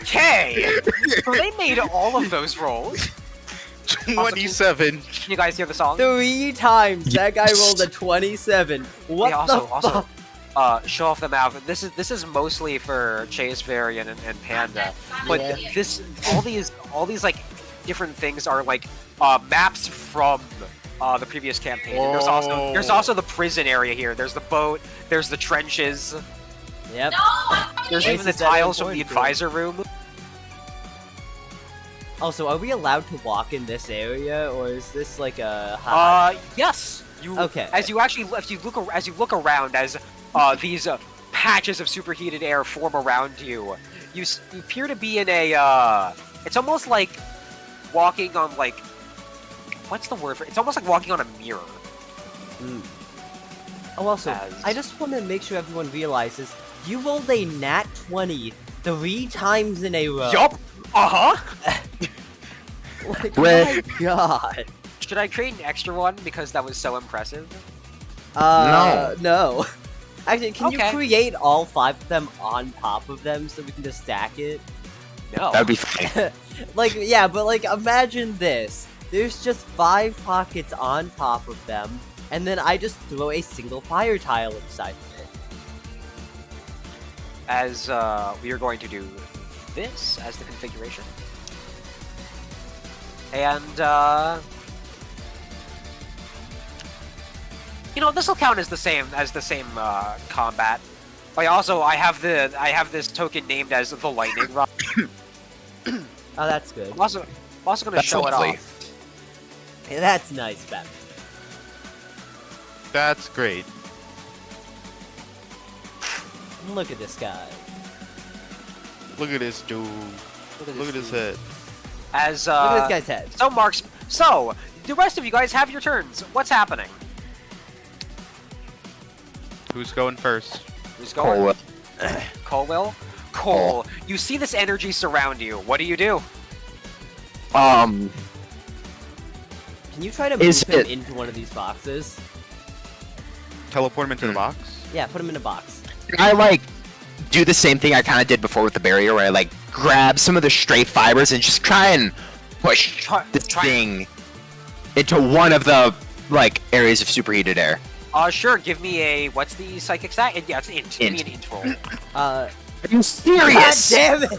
Okay! So they made all of those rolls. 27. Can you guys hear the song? 3 times that guy rolled a 27. What Yeah, the also, fuck? show off the map. This is mostly for Chase Varian and Panda, but Yeah. all these like different things are like maps from the previous campaign. And there's also the prison area here. There's the boat. There's the trenches. Yep. There's even the Places that are tiles from the important to it. advisor room. Also, are we allowed to walk in this area, or is this like a Yes. You Okay. as you look around as these patches of superheated air form around you, you appear to be in a it's almost like walking on like what's the word for it? It's almost like walking on a mirror. Oh, also, As- I just want to make sure everyone realizes you rolled a nat 20 3 times in a row. Yup. Uh-huh. Like, Red. my god. Should I create an extra one because that was so impressive? No. Actually, can you Okay. create all 5 of them on top of them so we can just stack it? No. That'd be funny. Like, yeah, but like, imagine this. There's just 5 pockets on top of them, and then I just throw a single fire tile inside of it. As we are going to do this as the configuration. And you know, this will count as the same combat. I have this token named as the lightning rod. Oh, that's good. I'm also gonna That's show lovely. it off. Hey, that's nice, Batman. That's great. Look at this guy. Look at this dude. Look at his head. As Look at this guy's head. so Mark's so the rest of you guys have your turns. What's happening? Who's going first? Who's going? Cole. Cole will. Cole, you see this energy surround you. What do you do? Um, Can you try to Is move him it- into one of these boxes? Teleport him into the Hmm. box? Yeah, put him in a box. I like do the same thing I kind of did before with the barrier, where I like grab some of the stray fibers and just try and push this thing into one of the like areas of superheated air. Sure. Give me a what's the psychic stat? Yeah, it's int. Give me an int roll. Are you God serious? damn it!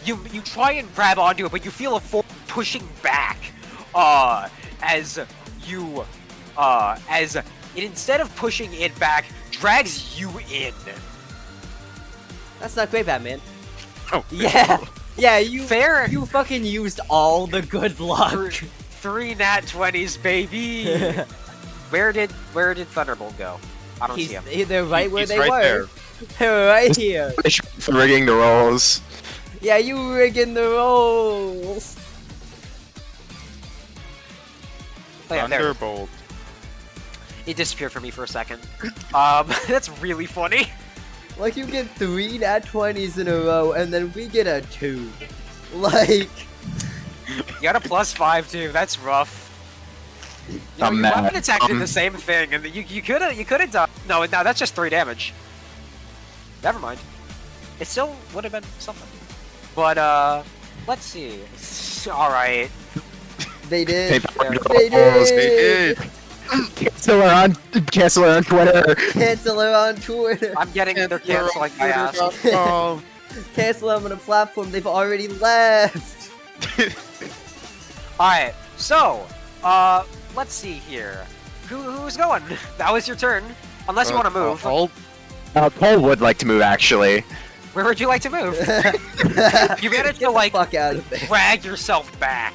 You try and grab onto it, but you feel a force pushing back. As you, as it instead of pushing it back, drags you in. That's not great, Batman. Oh. Yeah, yeah, you Fair. you fucking used all the good luck. Three nat 20s, baby. Where did Thunderbolt go? I don't see him. They're right where He's they right were. there. They're right here. For rigging the rolls. Yeah, you rigging the rolls. Oh, yeah, there. Thunderbolt. It disappeared for me for a second. That's really funny. Like you get 3 nat 20s in a row, and then we get a 2. Like, You got a +5 too. That's rough. You know, I'm your mad. weapon attack did the same thing, and you could have done. No, that's just 3 damage. Never mind. It still would have been something. But let's see. All right. they did. They They did. They did. Cancel her on Twitter. Cancel her on Twitter. I'm getting they're canceling my ass. Oh. Cancel them on a platform they've already left. All right. So, let's see here. Who's going? That was your turn. Unless you want to move. I'll- Cole would like to move, actually. Where would you like to move? You managed Get to like the fuck out of there. drag yourself back.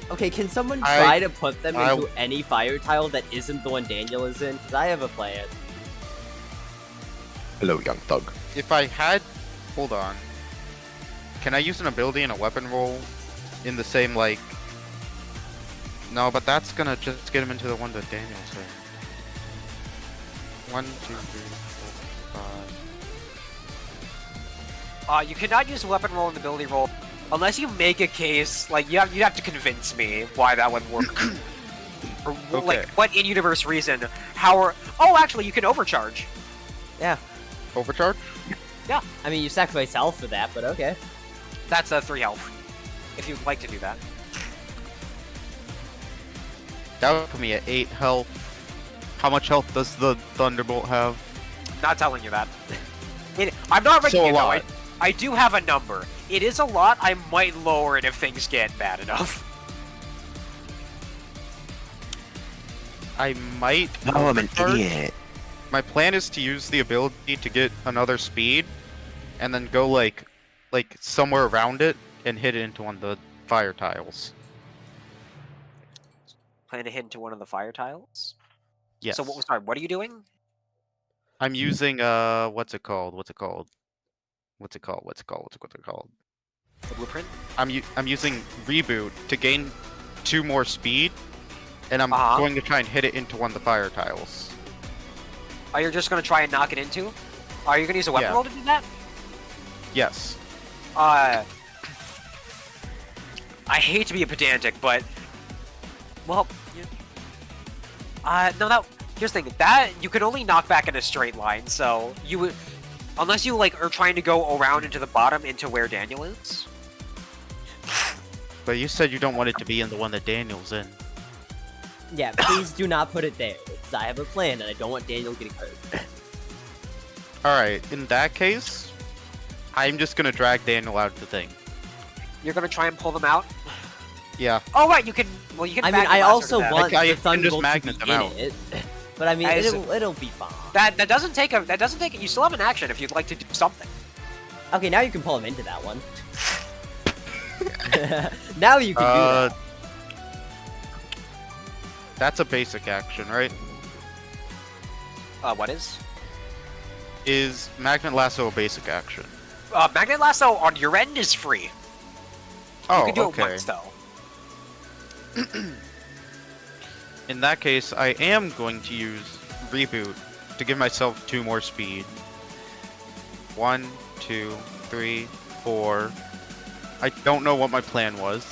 Okay, can someone I- try to put them I- into any fire tile that isn't the one Daniel is in? Because I have a plan. Hello, young thug. If I had... Hold on. Can I use an ability and a weapon roll in the same, like... No, but that's gonna just get him into the one that Daniel's in. 1, 2, 3, 4, 5... You cannot use a weapon roll and ability roll unless you make a case. Like you'd have to convince me why that would work. Or like Okay. what in-universe reason? How are? Oh, actually, you can overcharge. Yeah. Overcharge? I mean, you sacrifice health for that, but okay. That's a 3 health. If you'd like to do that. That would put me at 8 health. How much health does the Thunderbolt have? Not telling you that. I'm not ready So to a know. lot. I do have a number. It is a lot. I might lower it if things get bad enough. I might... Oh, I'm an overcharge. idiot. My plan is to use the ability to get another speed, and then go like somewhere around it and hit it into one of the fire tiles. Plan to hit into one of the fire tiles. Yes. So sorry, what are you doing? I'm using what's it called? The blueprint. I'm using reboot to gain 2 more speed, and I'm Uh-huh. going to try and hit it into one of the fire tiles. Oh, you're just gonna try and knock it into? Are you gonna use a weapon Yeah. roll to do that? Yes. I hate to be pedantic, but well, no, that here's the thing. That you can only knock back in a straight line, so you would, unless you like are trying to go around into the bottom into where Daniel is. But you said you don't want it to be in the one that Daniel's in. Yeah, please do not put it there. Because I have a plan and I don't want Daniel getting hurt. Alright, in that case, I'm just gonna drag Daniel out of the thing. You're gonna try and pull them out. Yeah. Oh right, you can. Well, you can. I mean, magnet I lasso also to that. want I the can just Thunderbolt to magnet be them in out. it. But I mean, As- it'll be fine. That doesn't take a. That doesn't take it. You still have an action if you'd like to do something. Okay, now you can pull him into that one. Now you can do that. That's a basic action, right? What is? Is Magnet Lasso a basic action? Magnet Lasso on your end is free. Oh, You can do okay. it once, though. In that case, I am going to use Reboot to give myself 2 more speed. 1, 2, 3, 4. I don't know what my plan was.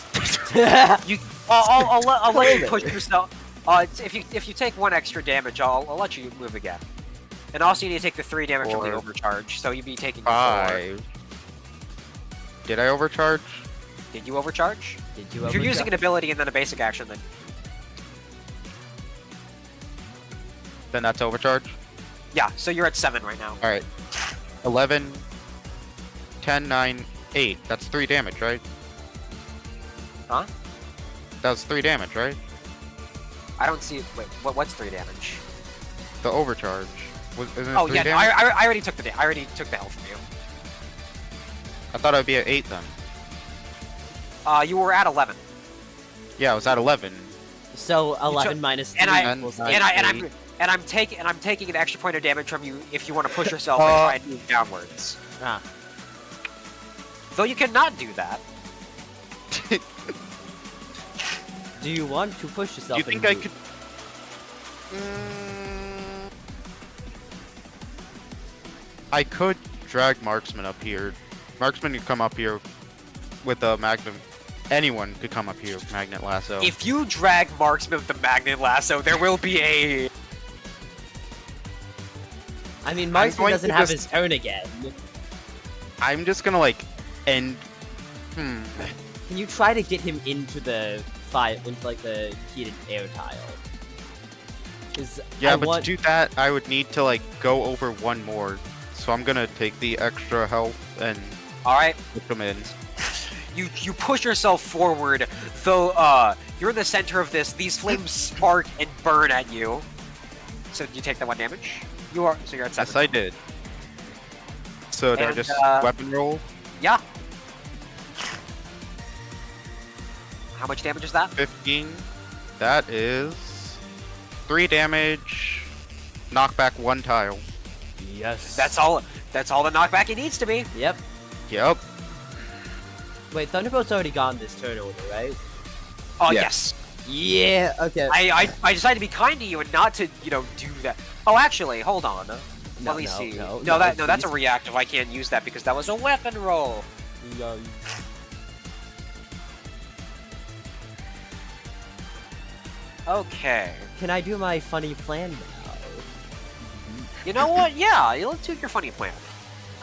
I'll let you push yourself. If you take 1 extra damage, I'll let you move again. And also, you need to take the 3 damage from the 4, overcharge, so you'd be taking 5. Did I overcharge? 4. Did you overcharge? Did you If you're using an ability and then a basic action, Then that's overcharge? yeah, so you're at 7 right now. Alright. 11, 10, 9, 8. That's 3 damage, right? Huh? That was 3 damage, right? I don't see. Wait, what's 3 damage? The overcharge. Isn't it Oh 3 yeah, no, damage? I already took the health from you. I thought I'd be at 8 then. You were at 11. Yeah, I was at 11. So 11 minus 3 and I- equals I'm taking an extra point of damage from you if you want to push yourself and try and move downwards. Ah. Though you cannot do that. Do you want to push Do yourself? you think and I move? could... I could drag Marksman up here. Marksman could come up here with a Magnum. Anyone could come up here with Magnet Lasso. If you drag Marksman with the Magnet Lasso, there will be a. I mean, Marksman going doesn't to have just- his turn again. I'm just gonna like end. Can you try to get him into the like the heated air tile? 'Cause Yeah, I but want... to do that, I would need to like go over 1 more. So I'm gonna take the extra health and All right. put them in. You push yourself forward, though. You're in the center of this. These flames spark and burn at you. So did you take that 1 damage? You're at 7. Yes, I did. So do I And, just weapon roll? Yeah. How much damage is that? 15. That is 3 damage. Knock back 1 tile. Yes. That's all the knockback it needs to be. Yep. Yep. Wait, Thunderbolt's already gone this turn order, right? Oh Yes. yes. Yeah. Okay. I decided to be kind to you and not to, do that. Oh, actually, hold on. Let me see. No, That's a please. reactive. I can't use that because that was a weapon roll. No. Okay. Can I do my funny plan now? You know what? Yeah, let's do your funny plan.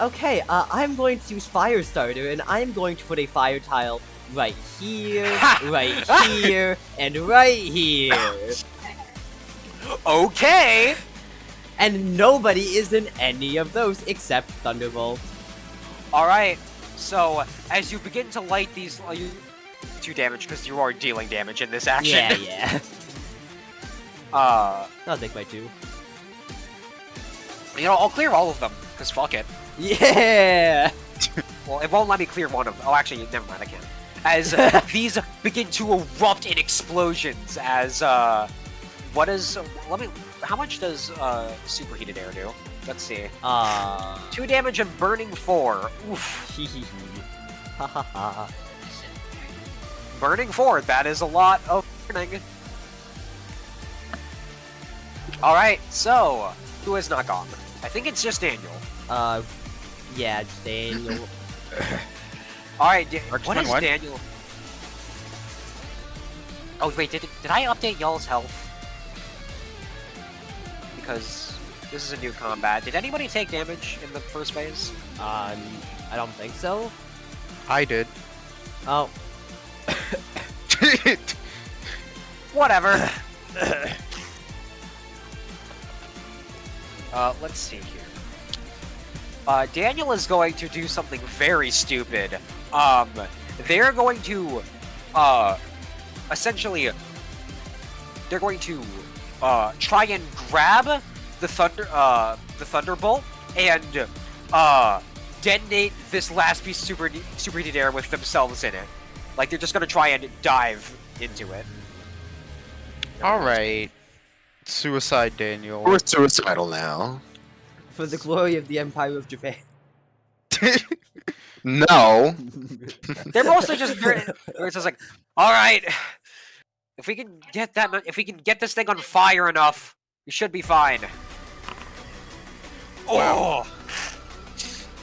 Okay, I'm going to use Firestarter, and I'm going to put a fire tile right here, right here, and right here. Okay. And nobody is in any of those except Thunderbolt. All right. So as you begin to light these, you 2 damage because you are dealing damage in this action. Yeah, yeah. I'll take my 2. I'll clear all of them because fuck it. Yeah! Well, it won't let me clear one of them. Oh, actually, never mind. I can. As these begin to erupt in explosions. As what is? How much does superheated air do? Let's see. 2 damage and burning 4. Oof. Ha ha ha. Burning 4. That is a lot of burning. All right. So who has not gone? I think it's just Daniel. Yeah, just Daniel. All right. What is What? Daniel? Oh wait, did I update y'all's health? Because this is a new combat. Did anybody take damage in the first phase? I don't think so. I did. Oh. Whatever. Let's see here. Daniel is going to do something very stupid. They're going to, essentially, they're going to, try and grab the Thunderbolt and, detonate this last piece of superheated air with themselves in it. Like, they're just gonna try and dive into it. Alright. Suicide Daniel. We're suicidal now. For the glory of the Empire of Japan. No. They're mostly just it's just like, all right, if we can get if we can get this thing on fire enough, we should be fine. Wow. Oh,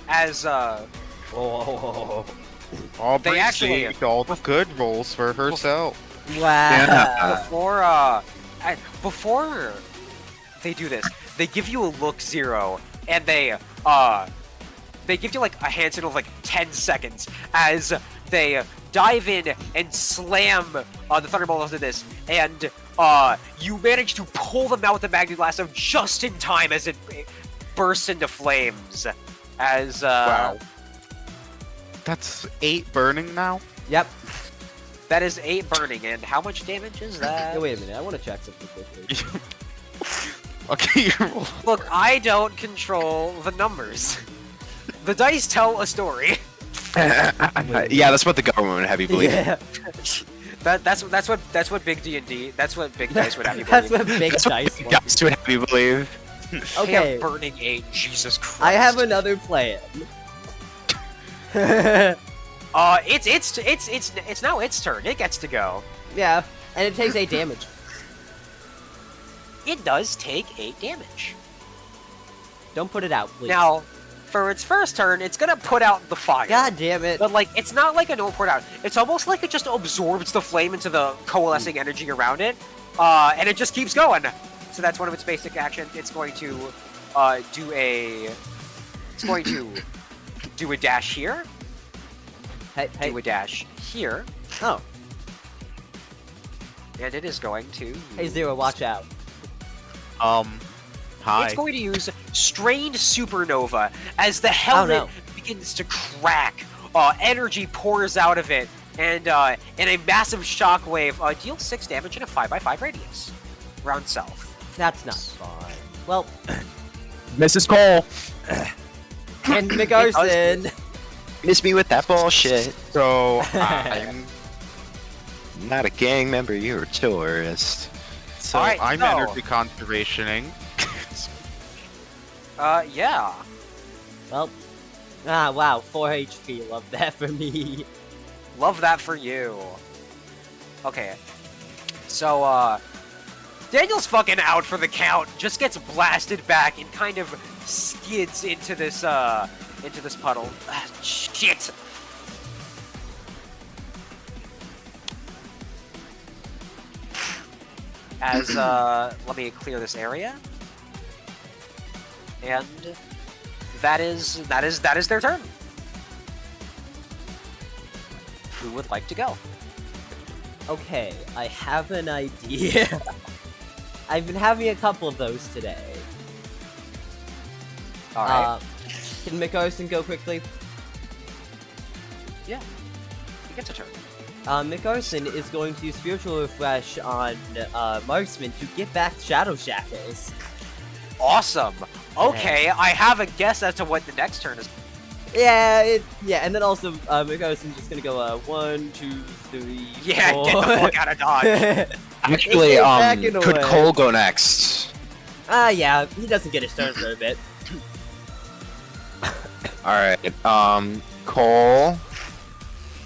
as Oh. Aubrey actually- saved all the good rolls for herself. Wow. before they do this, they give you a look zero, and they give you like a hand signal of like 10 seconds as they dive in and slam the Thunderbolt onto this, and you manage to pull them out with the Magnet Lasso just in time as it bursts into flames. As Wow. That's 8 burning now? Yep. that is 8 burning, and how much damage is that? Hey, wait a minute. I want to check something quickly. Okay, you roll. Look, I don't control the numbers. The dice tell a story. Yeah, that's what the government would have you believe. Yeah. That's what big D&D. That's what big dice would have you That's believe. what big That's what dice big want. dice would have you believe. They Okay. have burning 8. Jesus Christ. I have another plan. It's now its turn. It gets to go. Yeah, and it takes 8 damage. It does take 8 damage. Don't put it out, please. Now, for its first turn, it's gonna put out the fire. God damn it. But like, it's not like a normal put out. It's almost like it just absorbs the flame into the coalescing energy around it, and it just keeps going. So that's one of its basic actions. It's going to do a dash here, Hey, hey. do a dash here, Oh, and it is going to. hey, Zero, watch out. Hi. It's going to use Strained Supernova as the helmet no. begins to crack. Energy pours out of it, and in a massive shockwave, deals 6 damage in a 5x5 radius. Round south. That's not fun. Well, Mrs. Cole, and McArson. miss me with that bullshit. So, I'm Not a gang member, you're a tourist. so Alright, I'm so- energy conservationing. Yeah. Well, wow, 4 HP. Love that for me. Love that for you. Okay. So, Daniel's fucking out for the count, just gets blasted back and kind of skids into this puddle. Ah, shit! As, let me clear this area. And that is their turn. Who would like to go? Okay, I have an idea. I've been having a couple of those today. Alright. Can McArson go quickly? He gets a turn. McArson is going to Spiritual Refresh on Marksman to get back Shadow Shackles. Awesome. Okay, I have a guess as to what the next turn is. Yeah, and then also McArson's just gonna go 1, 2, 3. Yeah, 4. get the fuck out of Dodge. Actually, It's backing could away. Cole go next? Yeah, he doesn't get his turn for a bit. Alright, Cole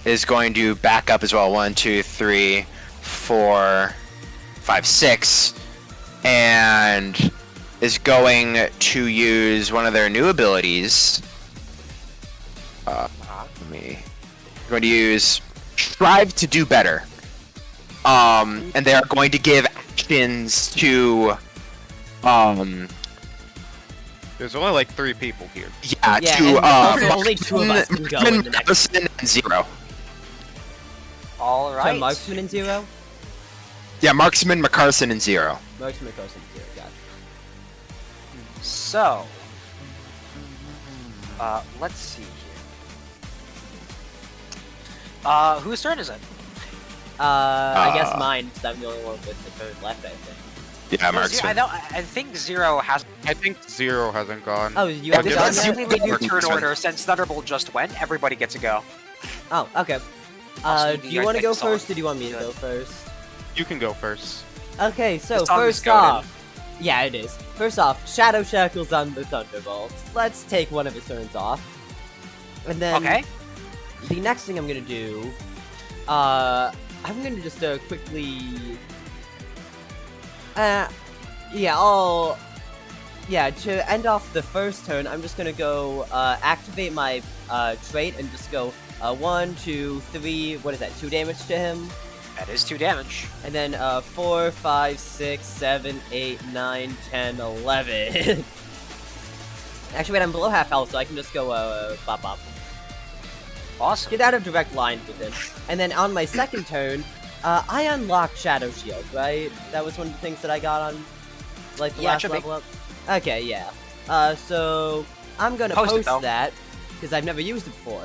is going to back up as well. 1, 2, 3, 4, 5, 6. And is going to use one of their new abilities. Going to use Strive to do better. And they are going to give actions to There's only like 3 people here. yeah, Yeah, to and also only 2 of us can go in the next. Marksman and Zero. So Alright. Marksman and 0? Yeah, Marksman, McCarson, and Zero. Marksman, McArson, 0, got it. So, let's see here. Whose turn is it? I guess mine, because I'm the only one with the turn left, I think. Yeah, Well, Marksman. I think Zero has. I think 0 hasn't gone. Oh, you Yeah, haven't this done is that? simply the new turn Marksman. order. Since Thunderbolt just went, everybody gets a go. Oh, okay. Also, Do you you guys want to make go the song. first, or do you want me to Good. go first? You can go first. Okay, so The song is first goated. off, yeah, it is. First off, Shadow Shackles on the Thunderbolt. Let's take one of his turns off, and then Okay. the next thing I'm gonna do, I'm gonna just quickly, to end off the first turn, I'm just gonna go activate my trait and just go 1, 2, 3. What is that? 2 damage to him. That is 2 damage. And then 4, 5, 6, 7, 8, 9, 10, 11. Actually, wait, I'm below half health, so I can just go bop bop. Awesome. Get out of direct line with him. And then on my second turn, I unlock Shadow Shield, right? That was one of the things that I got on, like, the Yeah, it last should be. level up? Okay, yeah. So, I'm gonna Post it, post though. that, because I've never used it before.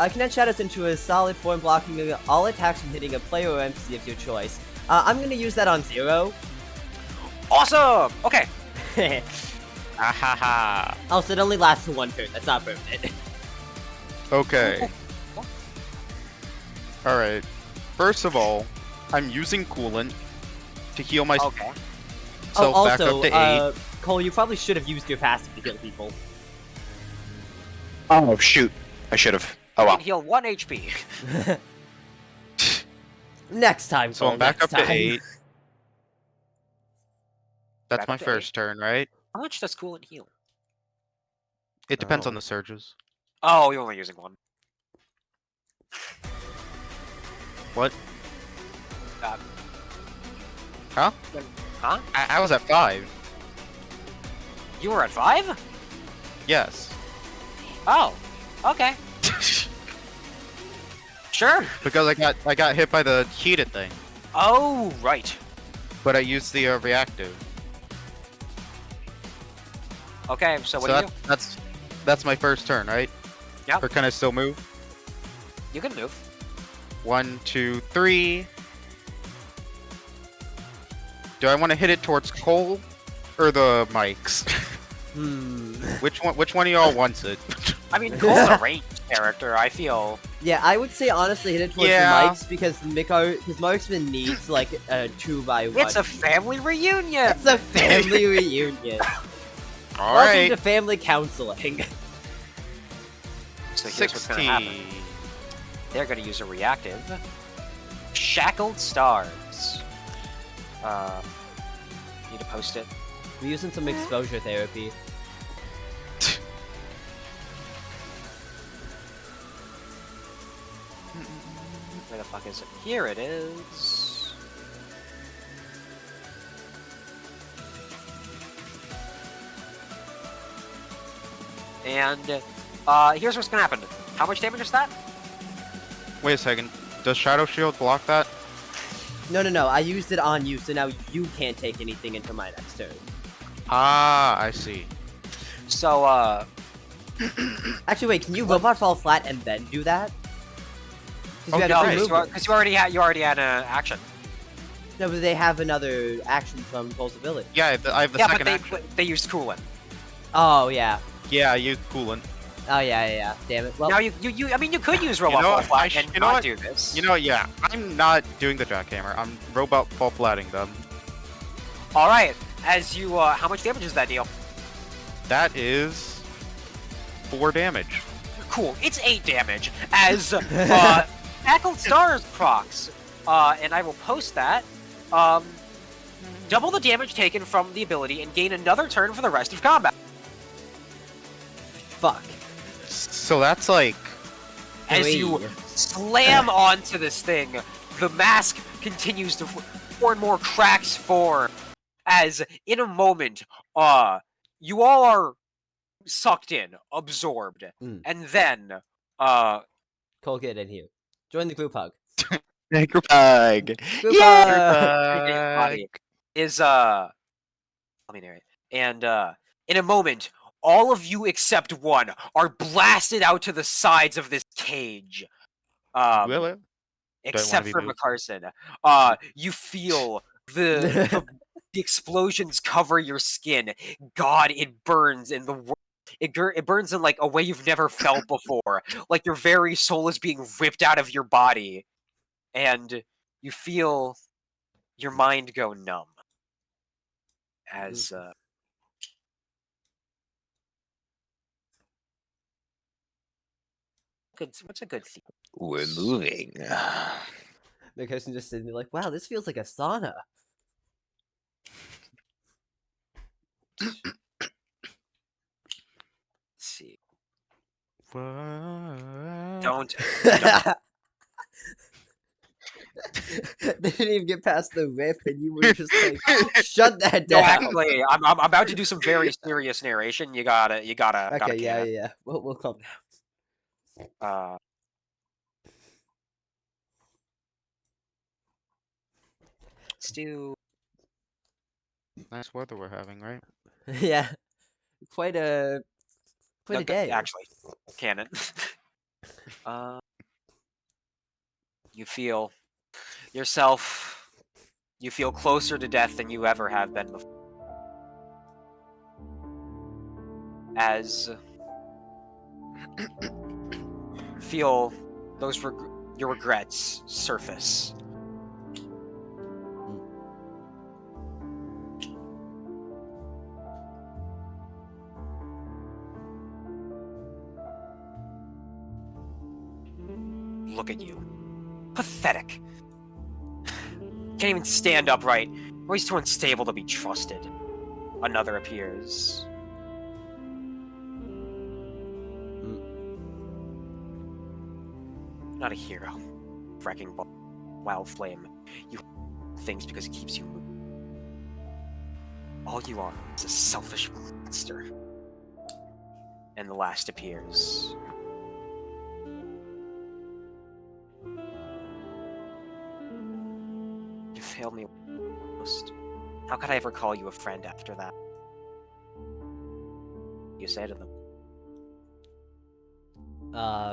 Connect Shadows into a solid form, blocking all attacks from hitting a player or NPC of your choice. I'm gonna use that on 0. Awesome! Okay. Ahaha. Also, it only lasts for 1 turn. That's not permanent. Okay. Alright. First of all, I'm using coolant to heal myself Okay. back up to 8. Cole, you probably should have used your passive to heal people. Oh shoot! I should have. Oh You well. can heal 1 HP. Next time, So Cole, I'm back next up to time. 8. That's Back my up to first turn, right? How much does coolant heal? It depends on Oh. the surges. Oh, you're only using 1. What? Uh, Huh? Huh? I was at 5. You were at 5? Yes. Oh. Okay. Sure. Because I got hit by the heated thing. Oh, right. But I used the reactive. Okay, so what so do you do? that's my first turn, right? Yep. Or can I still move? You can move. 1, 2, 3. Do I want to hit it towards Cole or the mics? Which one of y'all wants it? I mean, Cole's a ranged character, I feel. Yeah, I would say honestly hit it towards Yeah. the mics because because Marksman needs like a 2x1. It's a family reunion! It's a family reunion. All Welcome right. to family counseling. So here's what's gonna happen. 16. They're gonna use a reactive. Shackled Stars. Need to post it. We're using some exposure therapy. Where the fuck is it? Here it is. And here's what's gonna happen. How much damage is that? Wait a second. Does Shadow Shield block that? No, I used it on you, so now you can't take anything until my next turn. Ah, I see. So Actually, wait, can you robot fall flat and then do that? Oh, you had no, free movement. because you already had an action. No, but they have another action from Cole's ability. Yeah, I have the Yeah, second but action. they used coolant. Oh, yeah. Yeah, I used coolant. Oh, yeah. Damn it. Well, Now I mean, you could use robot know fall what? flat and you know not what? do this. You know, yeah, I'm not doing the jackhammer. I'm robot fall flatting them. All right. As you, how much damage is that deal? That is 4 damage. Cool. It's 8 damage. As Shackled Stars procs, and I will post that. Double the damage taken from the ability and gain another turn for the rest of combat. fuck. So that's like As you slam onto this thing, the mask continues to more and more cracks form. As in a moment, you all are sucked in, absorbed, and then, Cole, get in here. Join the group hug. Group hug. Group Yeah! hug! body is let me narrate. And in a moment, all of you except one are blasted out to the sides of this cage. Well, Except be for moved. McCarson. You feel the explosions cover your skin. God, it burns in the it burns in like a way you've never felt before. Like your very soul is being ripped out of your body, and you feel your mind go numb. as what's a good theme? We're moving. The person just sitting there like, wow, this feels like a sauna. Let's see. What? Don't. They didn't even get past the riff, and you were just like, shut that No, down. actually, I'm about to do some very serious narration. You gotta Okay, can yeah, it. yeah. We'll calm down. Let's do. Nice weather we're having, right? Yeah, quite a Okay, day. actually, canon. You feel yourself. You feel closer to death than you ever have been before. As feel those your regrets surface. Look at you. Pathetic. Can't even stand upright. Or he's too unstable to be trusted. Another appears. Not a hero. Wrecking ball. Wild flame. You things because it keeps you moving. All you are is a selfish monster. And the last appears. You failed me most. How could I ever call you a friend after that? You say to them.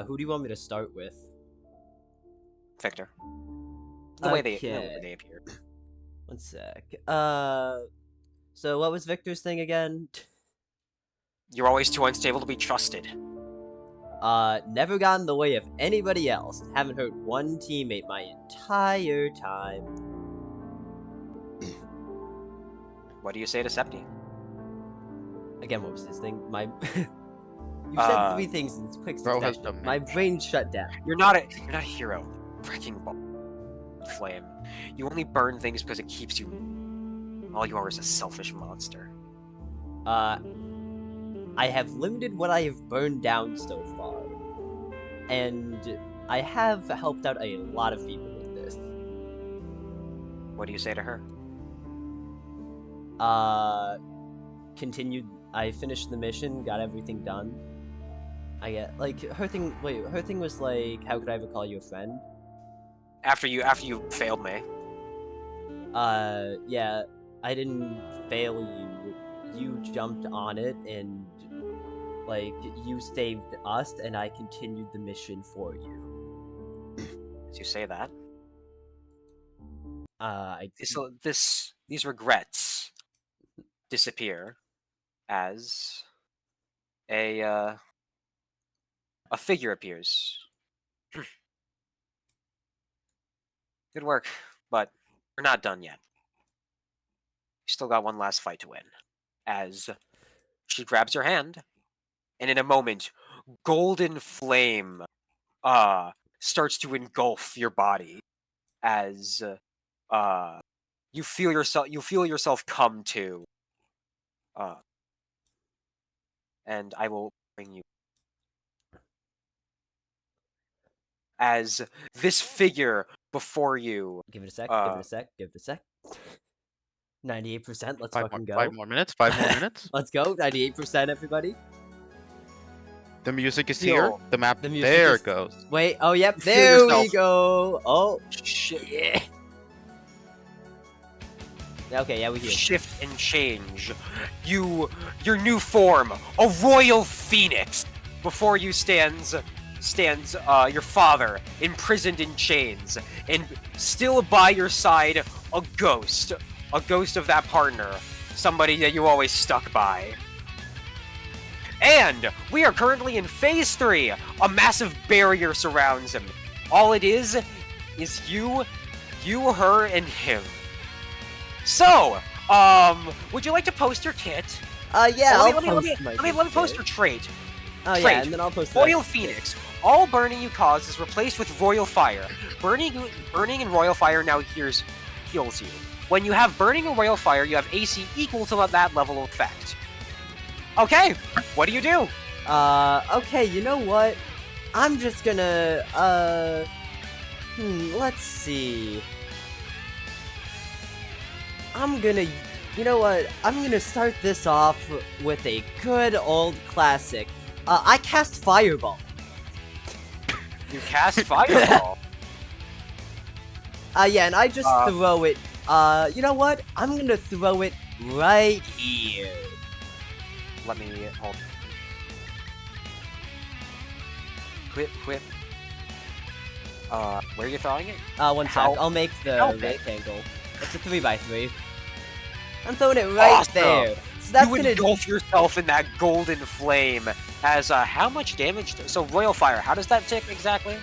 Who do you want me to start with? Victor. The way Okay. they appear. One sec. So what was Victor's thing again? You're always too unstable to be trusted. Never got in the way of anybody else. Haven't hurt one teammate my entire time. What do you say to Septi? Again, what was his thing? You said 3 things in quick Bro has succession. My brain shut down. You're not a hero. Wrecking ball. Flame. You only burn things because it keeps you. All you are is a selfish monster. I have limited what I have burned down so far. And I have helped out a lot of people with this. What do you say to her? Continued. I finished the mission, got everything done. I get like her thing. Wait, her thing was like, how could I ever call you a friend? After you failed me. Yeah, I didn't fail you. You jumped on it and like you saved us, and I continued the mission for you. As you say that, these regrets disappear as a figure appears. Good work, but we're not done yet. You still got one last fight to win. As she grabs your hand, and in a moment, golden flame starts to engulf your body as you feel yourself come to. And I will bring you as this figure before you. Give it a sec. Give it a sec. Give it a sec. 98%. Let's fucking go. 5 more minutes. 5 more minutes. Let's go. 98%, everybody. The music is Feel here. The map. the music There is- it goes. Wait. Oh, yep. You feel There we yourself- go. Oh, Shit. yeah. Okay, yeah, we hear. Shift and change. Your new form, a royal phoenix. Before you stands your father, imprisoned in chains, and still by your side, a ghost of that partner, somebody that you always stuck by. And we are currently in Phase 3. A massive barrier surrounds him. All it is you, her, and him. So, Would you like to post your kit? Yeah, Oh, I'll let me post my let me post kit. your trait. Oh yeah, trait. and then I'll post the Royal rest. Phoenix. All burning you cause is replaced with Royal Fire. Burning and Royal Fire now heals you. When you have Burning and Royal Fire, you have AC equal to that level of effect. Okay, what do you do? Okay, you know what? I'm just gonna, let's see. You know what? I'm gonna start this off with a good old classic. I cast Fireball. You cast Fireball. Yeah, and I just throw it, you know what? I'm gonna throw it right here. Let me hold. Quip. Where are you throwing it? One sec. How- I'll make the how big? rectangle. It's a 3x3. I'm throwing it right Awesome. there. So that's You gonna engulf yourself in that golden flame. As how much damage? So Royal Fire. How does that tick exactly?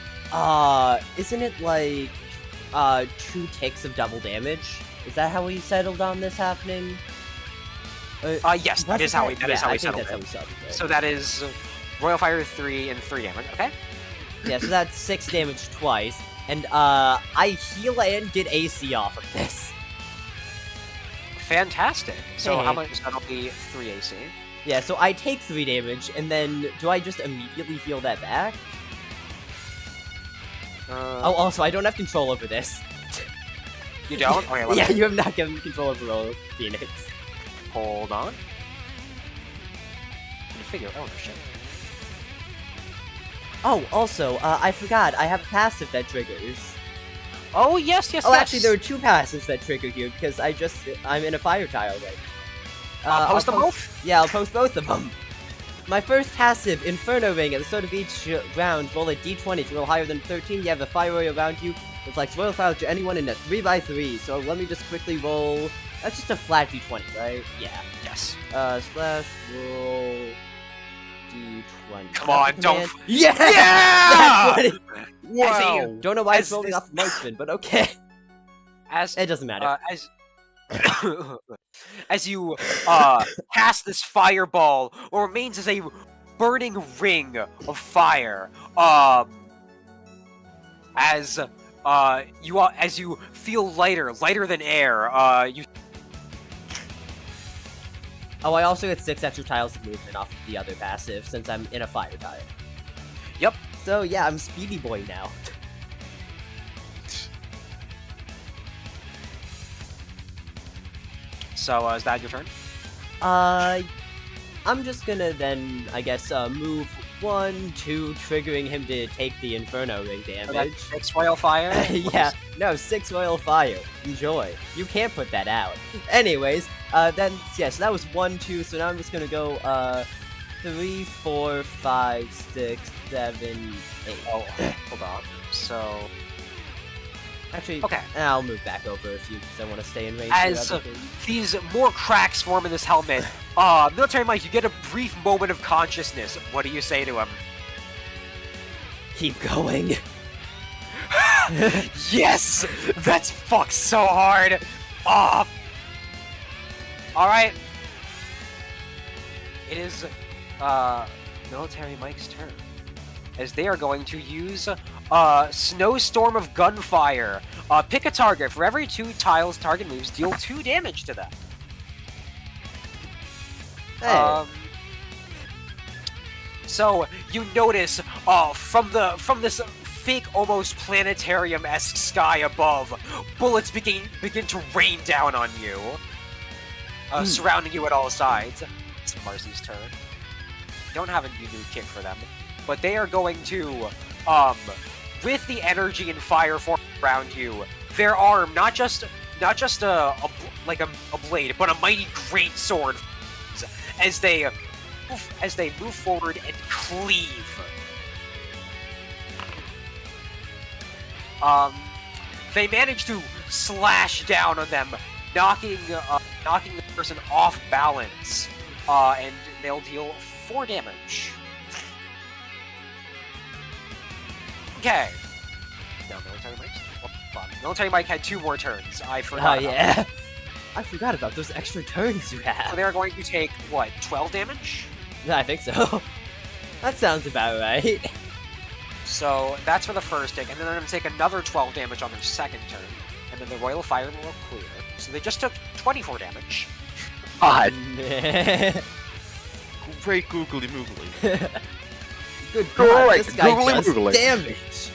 isn't it like 2 ticks of double damage? Is that how we settled on this happening? Yes, that is how we settled that's it. how we settled it. So that is Royal Fire 3 and 3 damage. Okay. Yeah, so that's 6 damage twice, and I heal and get AC off of this. Fantastic. So Hey. how much? That'll be 3 AC. Yeah, so I take 3 damage, and then do I just immediately heal that back? Oh, also, I don't have control over this. You don't? Okay, let Yeah, me you have not given me control over Royal Phoenix. hold on. Figure. Oh shit. Oh, also, I forgot, I have a passive that triggers. Oh yes. Oh, actually, there are 2 passives that trigger here, because I'm in a fire tile right now. Post them both. Yeah, I'll post both of them. My first passive, Inferno Ring. At the start of each round, roll a d20. If you roll higher than 13, you have a fire ray around you. Reflects Royal Fire to anyone in a 3x3. So let me just quickly roll. That's just a flat d20, right? Yeah. Yes. Slash roll d20. Come on, don't. Yeah! Yeah! That's what it- Wow. Don't know why it's As rolling this- off marksman, but okay. As It doesn't matter. as as you cast this fireball, what remains is a burning ring of fire. As you feel lighter than air. You Oh, I also get 6 extra tiles of movement off of the other passive, since I'm in a fire tile. Yep. So yeah, I'm Speedy Boy now. So is that your turn? I'm just gonna then, I guess, move 1, 2, triggering him to take the Inferno Ring So damage. that's 6 Royal Fire. Yeah, no, 6 Royal Fire. Enjoy. You can't put that out. Anyways, then, yeah, so that was 1, 2, so now I'm just gonna go, 3, 4, 5, 6, 7, 8. Oh, hold on. So Actually, okay. I'll move back over if you because I want to stay in range. As these more cracks form in this helmet, Military Mike, you get a brief moment of consciousness. What do you say to him? Keep going. Yes! That's fucked so hard! Ah! Alright. It is, Military Mike's turn. As they are going to use, Snowstorm of Gunfire. Pick a target. For every 2 tiles target moves, deal 2 damage to them. Hey. So you notice from this fake, almost planetarium-esque sky above, bullets begin to rain down on you, surrounding you at all sides. It's Marcy's turn. Don't have a new kit for them, but they are going to, with the energy and fire form around you, their arm not just a blade, but a mighty great sword, as they move forward and cleave. They manage to slash down on them, knocking the person off balance, and they'll deal 4 damage. Okay. Now Military Mike's. Hold on. Military Mike had 2 more turns. I forgot. Oh yeah. I forgot about those extra turns you So have. they're going to take what, 12 damage? Yeah, I think so. That sounds about right. So that's for the first tick, and then they're going to take another 12 damage on their second turn, and then the Royal Fire will clear. So they just took 24 damage. God. Great googly moogly. Good Go God, away, this guy googly does moogly. damage.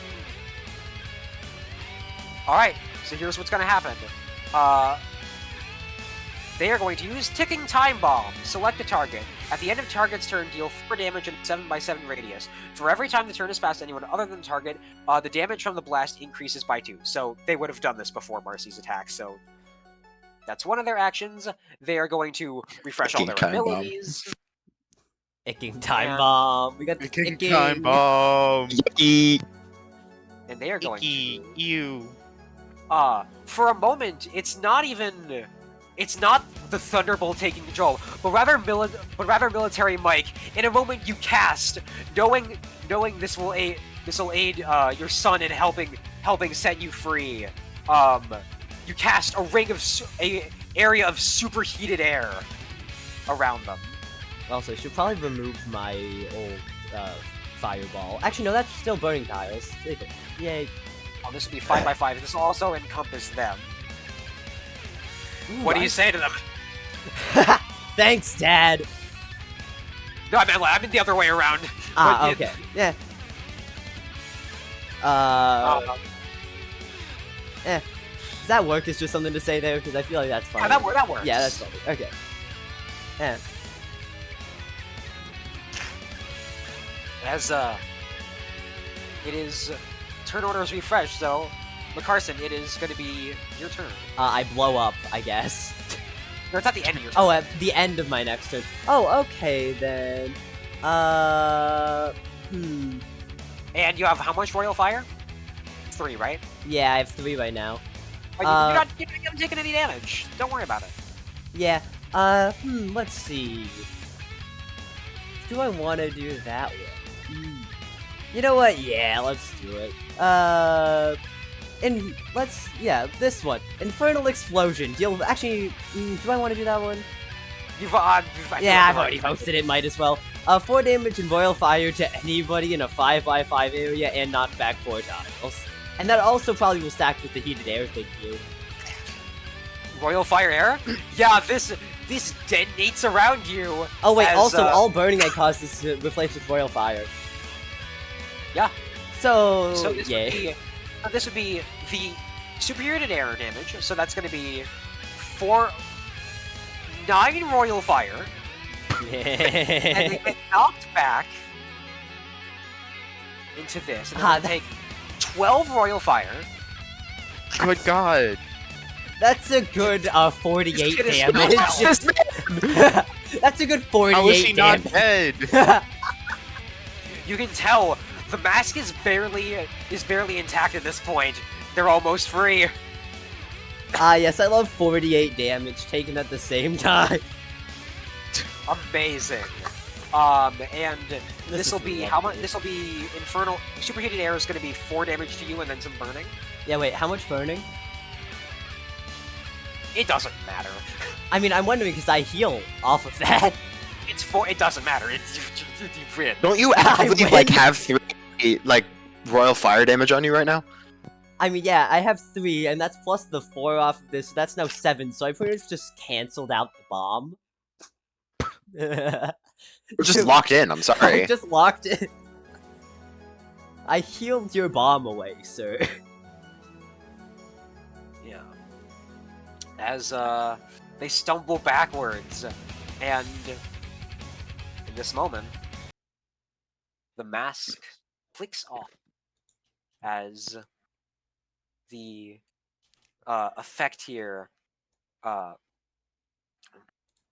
Alright, so here's what's going to happen. They are going to use Ticking Time Bomb. Select a target. At the end of target's turn, deal 4 damage in a 7x7 radius. For every time the turn is passed anyone other than the target, the damage from the blast increases by 2. So they would have done this before Marcy's attack, so that's one of their actions. They are going to refresh all Ticking their Time Bomb. abilities. Icking time And- bomb. We got the Ticking icking. time bomb. Yucky. And they are going Icky, to... ew. For a moment, it's not the Thunderbolt taking control, but rather Military Mike. In a moment, you cast, knowing this will aid your son in helping set you free. You cast a ring of area of superheated air around them. Also, I should probably remove my old fireball. Actually, no, that's still burning tiles. Leave it. Yay. Oh, this will be 5x5. This will also encompass them. Ooh, What do you say to them? Thanks, Dad. No, I meant the other way around. Ah, But okay. Yeah. Does that work? Is just something to say there because I feel like that's fine. Yeah, that works. Yeah, that's funny. Okay. Yeah. As it is turn order is refreshed, so McCarson, it is going to be your turn. I blow up, I guess. No, it's at the end of your turn. Oh, at the end of my next turn. Oh, okay then. And you have how much Royal Fire? 3, right? Yeah, I have 3 right now. You're not taking any damage. Don't worry about it. Yeah. Let's see. Do I want to do that one? You know what? Yeah, let's do it. This one. Infernal Explosion. Actually, do I want to do that one? I've already posted it, might as well. 4 damage and Royal Fire to anybody in a 5x5 area and knock back 4 tiles. And that also probably will stack with the heated air thing too. Royal Fire Air? Yeah, this detonates around you. Oh wait, as, also all burning I cause is replaced with Royal Fire. Yeah. So this yeah. would be the superheated air damage. So that's going to be 9 Royal Fire, and they get knocked back into this, and they're going to take 12 Royal Fire. Good God. That's a good 48 This kid is damage. That's a good 48 How is he not damage. dead? You can tell the mask is barely intact at this point. They're almost free. Ah, yes, I love 48 damage taken at the same time. Amazing. And this will is be lovely. how much? This will be infernal. Superheated air is going to be 4 damage to you, and then some burning. Yeah, wait, how much burning? It doesn't matter. I mean, I'm wondering because I heal off of that. It's 4. It doesn't matter. You win. Don't you I actively win. like have 3 like Royal Fire damage on you right now? I mean, yeah, I have 3, and that's plus the 4 off of this, so that's now 7, so I pretty much just cancelled out the bomb. We're just locked in. I'm I sorry. just locked in. I healed your bomb away, sir. Yeah. As they stumble backwards, and in this moment, the mask flicks off as the effect here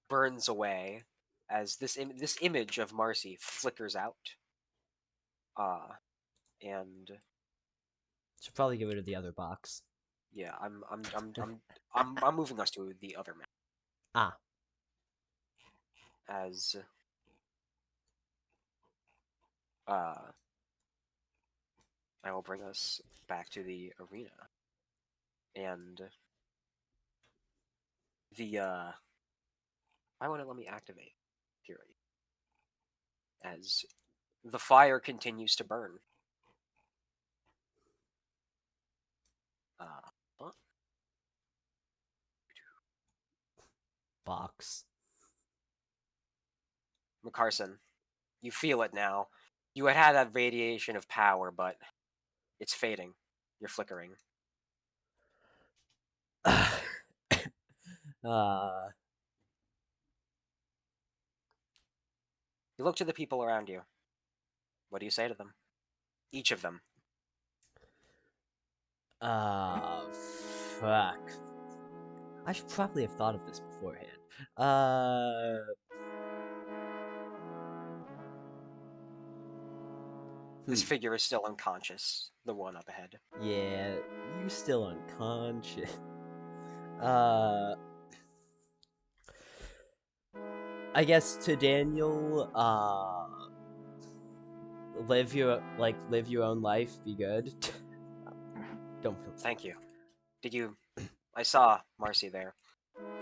burns away as this image of Marcy flickers out. And Should probably get rid of the other box. yeah, I'm moving us to the other map. Ah. As I will bring us back to the arena. And the why won't it let me activate Fury? As the fire continues to burn. What? Box. McCarson, you feel it now. You had that radiation of power, but it's fading. You're flickering. uh, You look to the people around you. What do you say to them? Each of them. fuck. I should probably have thought of this beforehand. This figure is still unconscious. The one up ahead. Yeah, you still unconscious. I guess to Daniel, live your own life, be good. Don't feel. Thank you. Did you... I saw Marcy there.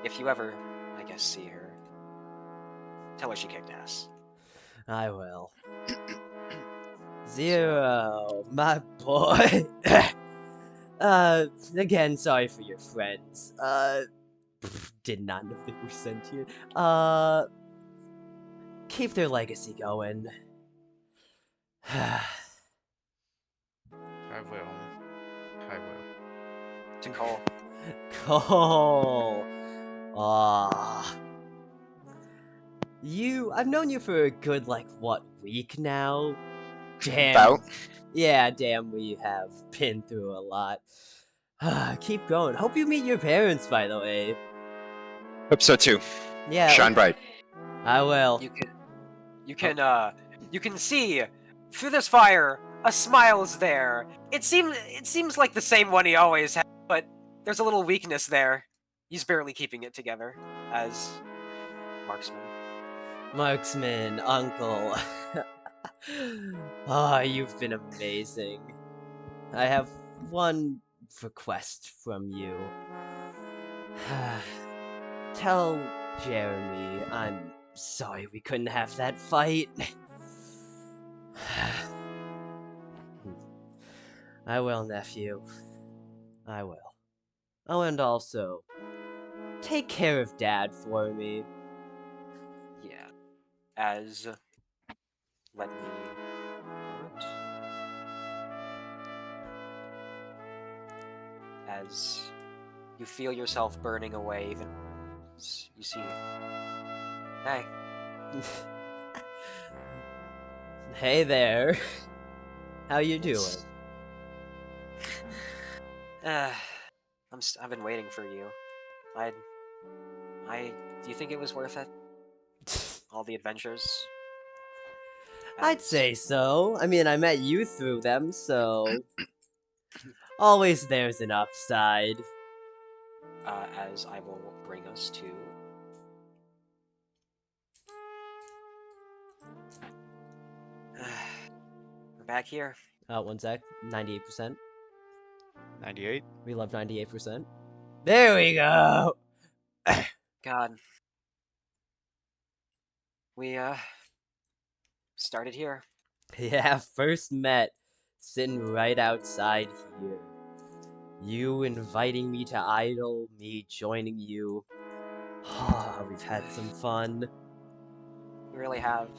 If you ever, I guess, see her, tell her she kicked ass. I will. Zero, my boy. Again, sorry for your friends. Did not know they were sentient. Keep their legacy going. I will. I will. To Cole. Cole. I've known you for a good, like, what, week now? Damn. About. Yeah, damn, we have been through a lot. Keep going. Hope you meet your parents, by the way. Hope so too. Yeah. Shine bright. I will. You can see through this fire a smile is there. It seems like the same one he always had, but there's a little weakness there. He's barely keeping it together as marksman. Marksman, uncle. Ah, you've been amazing. I have one request from you. Tell Jeremy I'm sorry we couldn't have that fight. I will, nephew. I will. Oh, and also, take care of Dad for me. Yeah. As let me as you feel yourself burning away, even as you see. Hey. Hey there. How you doing? I've been waiting for you. Do you think it was worth it? All the adventures? I'd say so. I mean, I met you through them, so... Always there's an upside. As I will bring us to... We're back here. 1 sec. 98%. 98. We love 98%. There we go! God. We, started here. Yeah, first met. Sitting right outside here. You inviting me to Idle, me joining you. We've had some fun. We really have.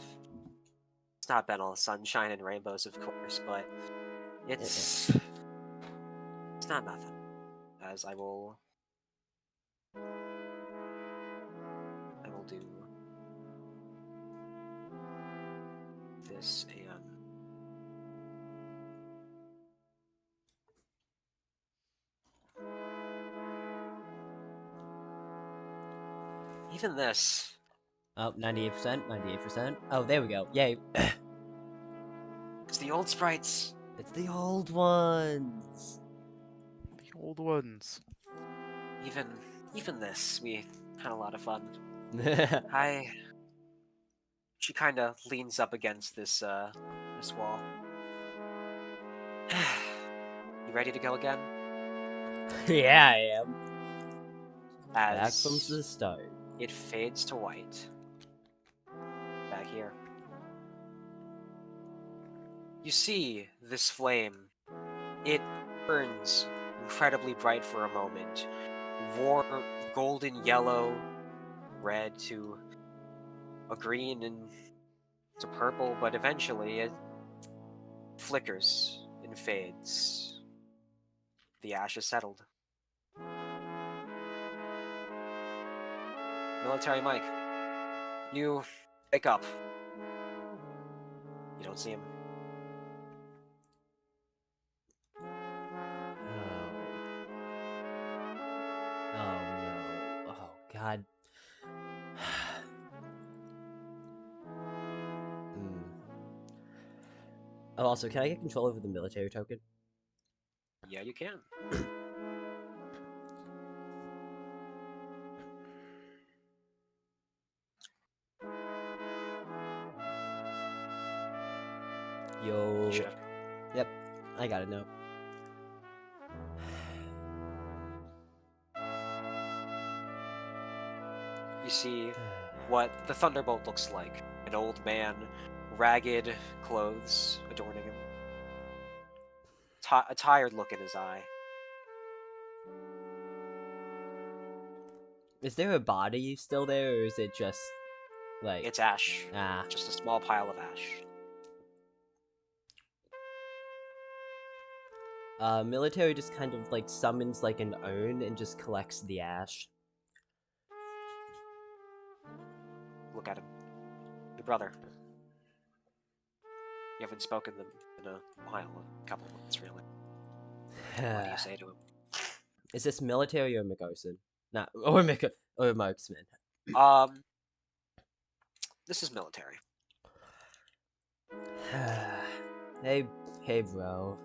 It's not been all sunshine and rainbows, of course, but it's not nothing. As I will do this and even this. Oh, 98%, 98%. Oh, there we go. Yay. It's the old sprites. It's the old ones. The old ones. Even this, we had a lot of fun. She kind of leans up against this wall. You ready to go again? Yeah, I am. Back from as the start. it fades to white. Back here. You see this flame. It burns incredibly bright for a moment. Warm golden yellow, red to a green and to purple, but eventually it flickers and fades. The ash is settled. Military Mike, you wake up. You don't see him. Oh no. Oh god. Oh, also, can I get control over the military token? Yeah, you can. Yo. You should have. Yep, I got it now. You see what the Thunderbolt looks like. An old man, ragged clothes adorning him. A tired look in his eye. Is there a body still there, or is it just like It's ash. ah? Just a small pile of ash. Military just kind of like summons like an urn and just collects the ash. Look at him. Your brother. You haven't spoken to them in a while, a couple months really. What do you say to him? Is this military or McGarson? Not or or marksman. This is military. Hey, bro.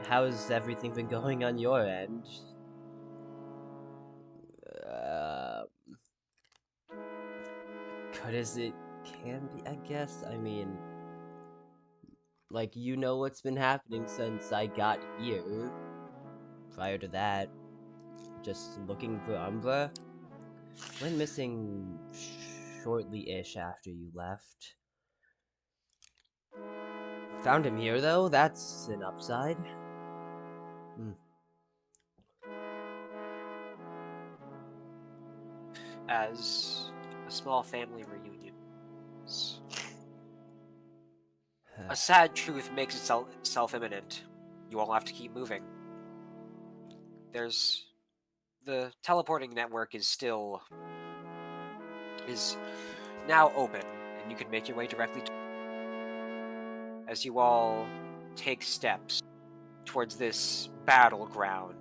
How's everything been going on your end? Good as it can be, I guess. I mean, like, you know what's been happening since I got here. Prior to that, just looking for Umbra. Went missing shortly-ish after you left. Found him here, though. That's an upside. As a small family reunion. A sad truth makes itself self-imminent. You all have to keep moving. The teleporting network is now open, and you can make your way directly to as you all take steps towards this battleground.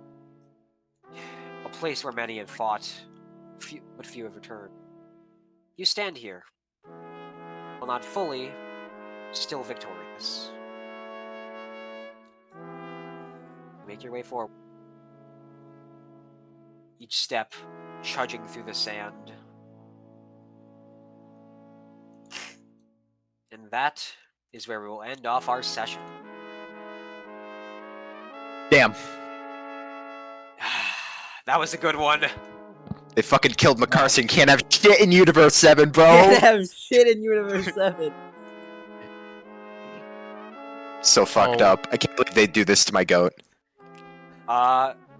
A place where many have fought, but few have returned. You stand here, while not fully, still victorious. Make your way forward. Each step trudging through the sand. And that is where we will end off our session. Damn. That was a good one. They fucking killed McCarson. Can't have shit in Universe 7, bro. Can't have shit in Universe 7. So fucked up. I can't believe they do this to my goat.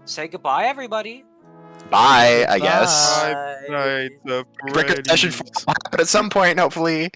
Say goodbye, everybody. Bye, I guess. Bye. Night, the Record session 4 will happen at some point, hopefully.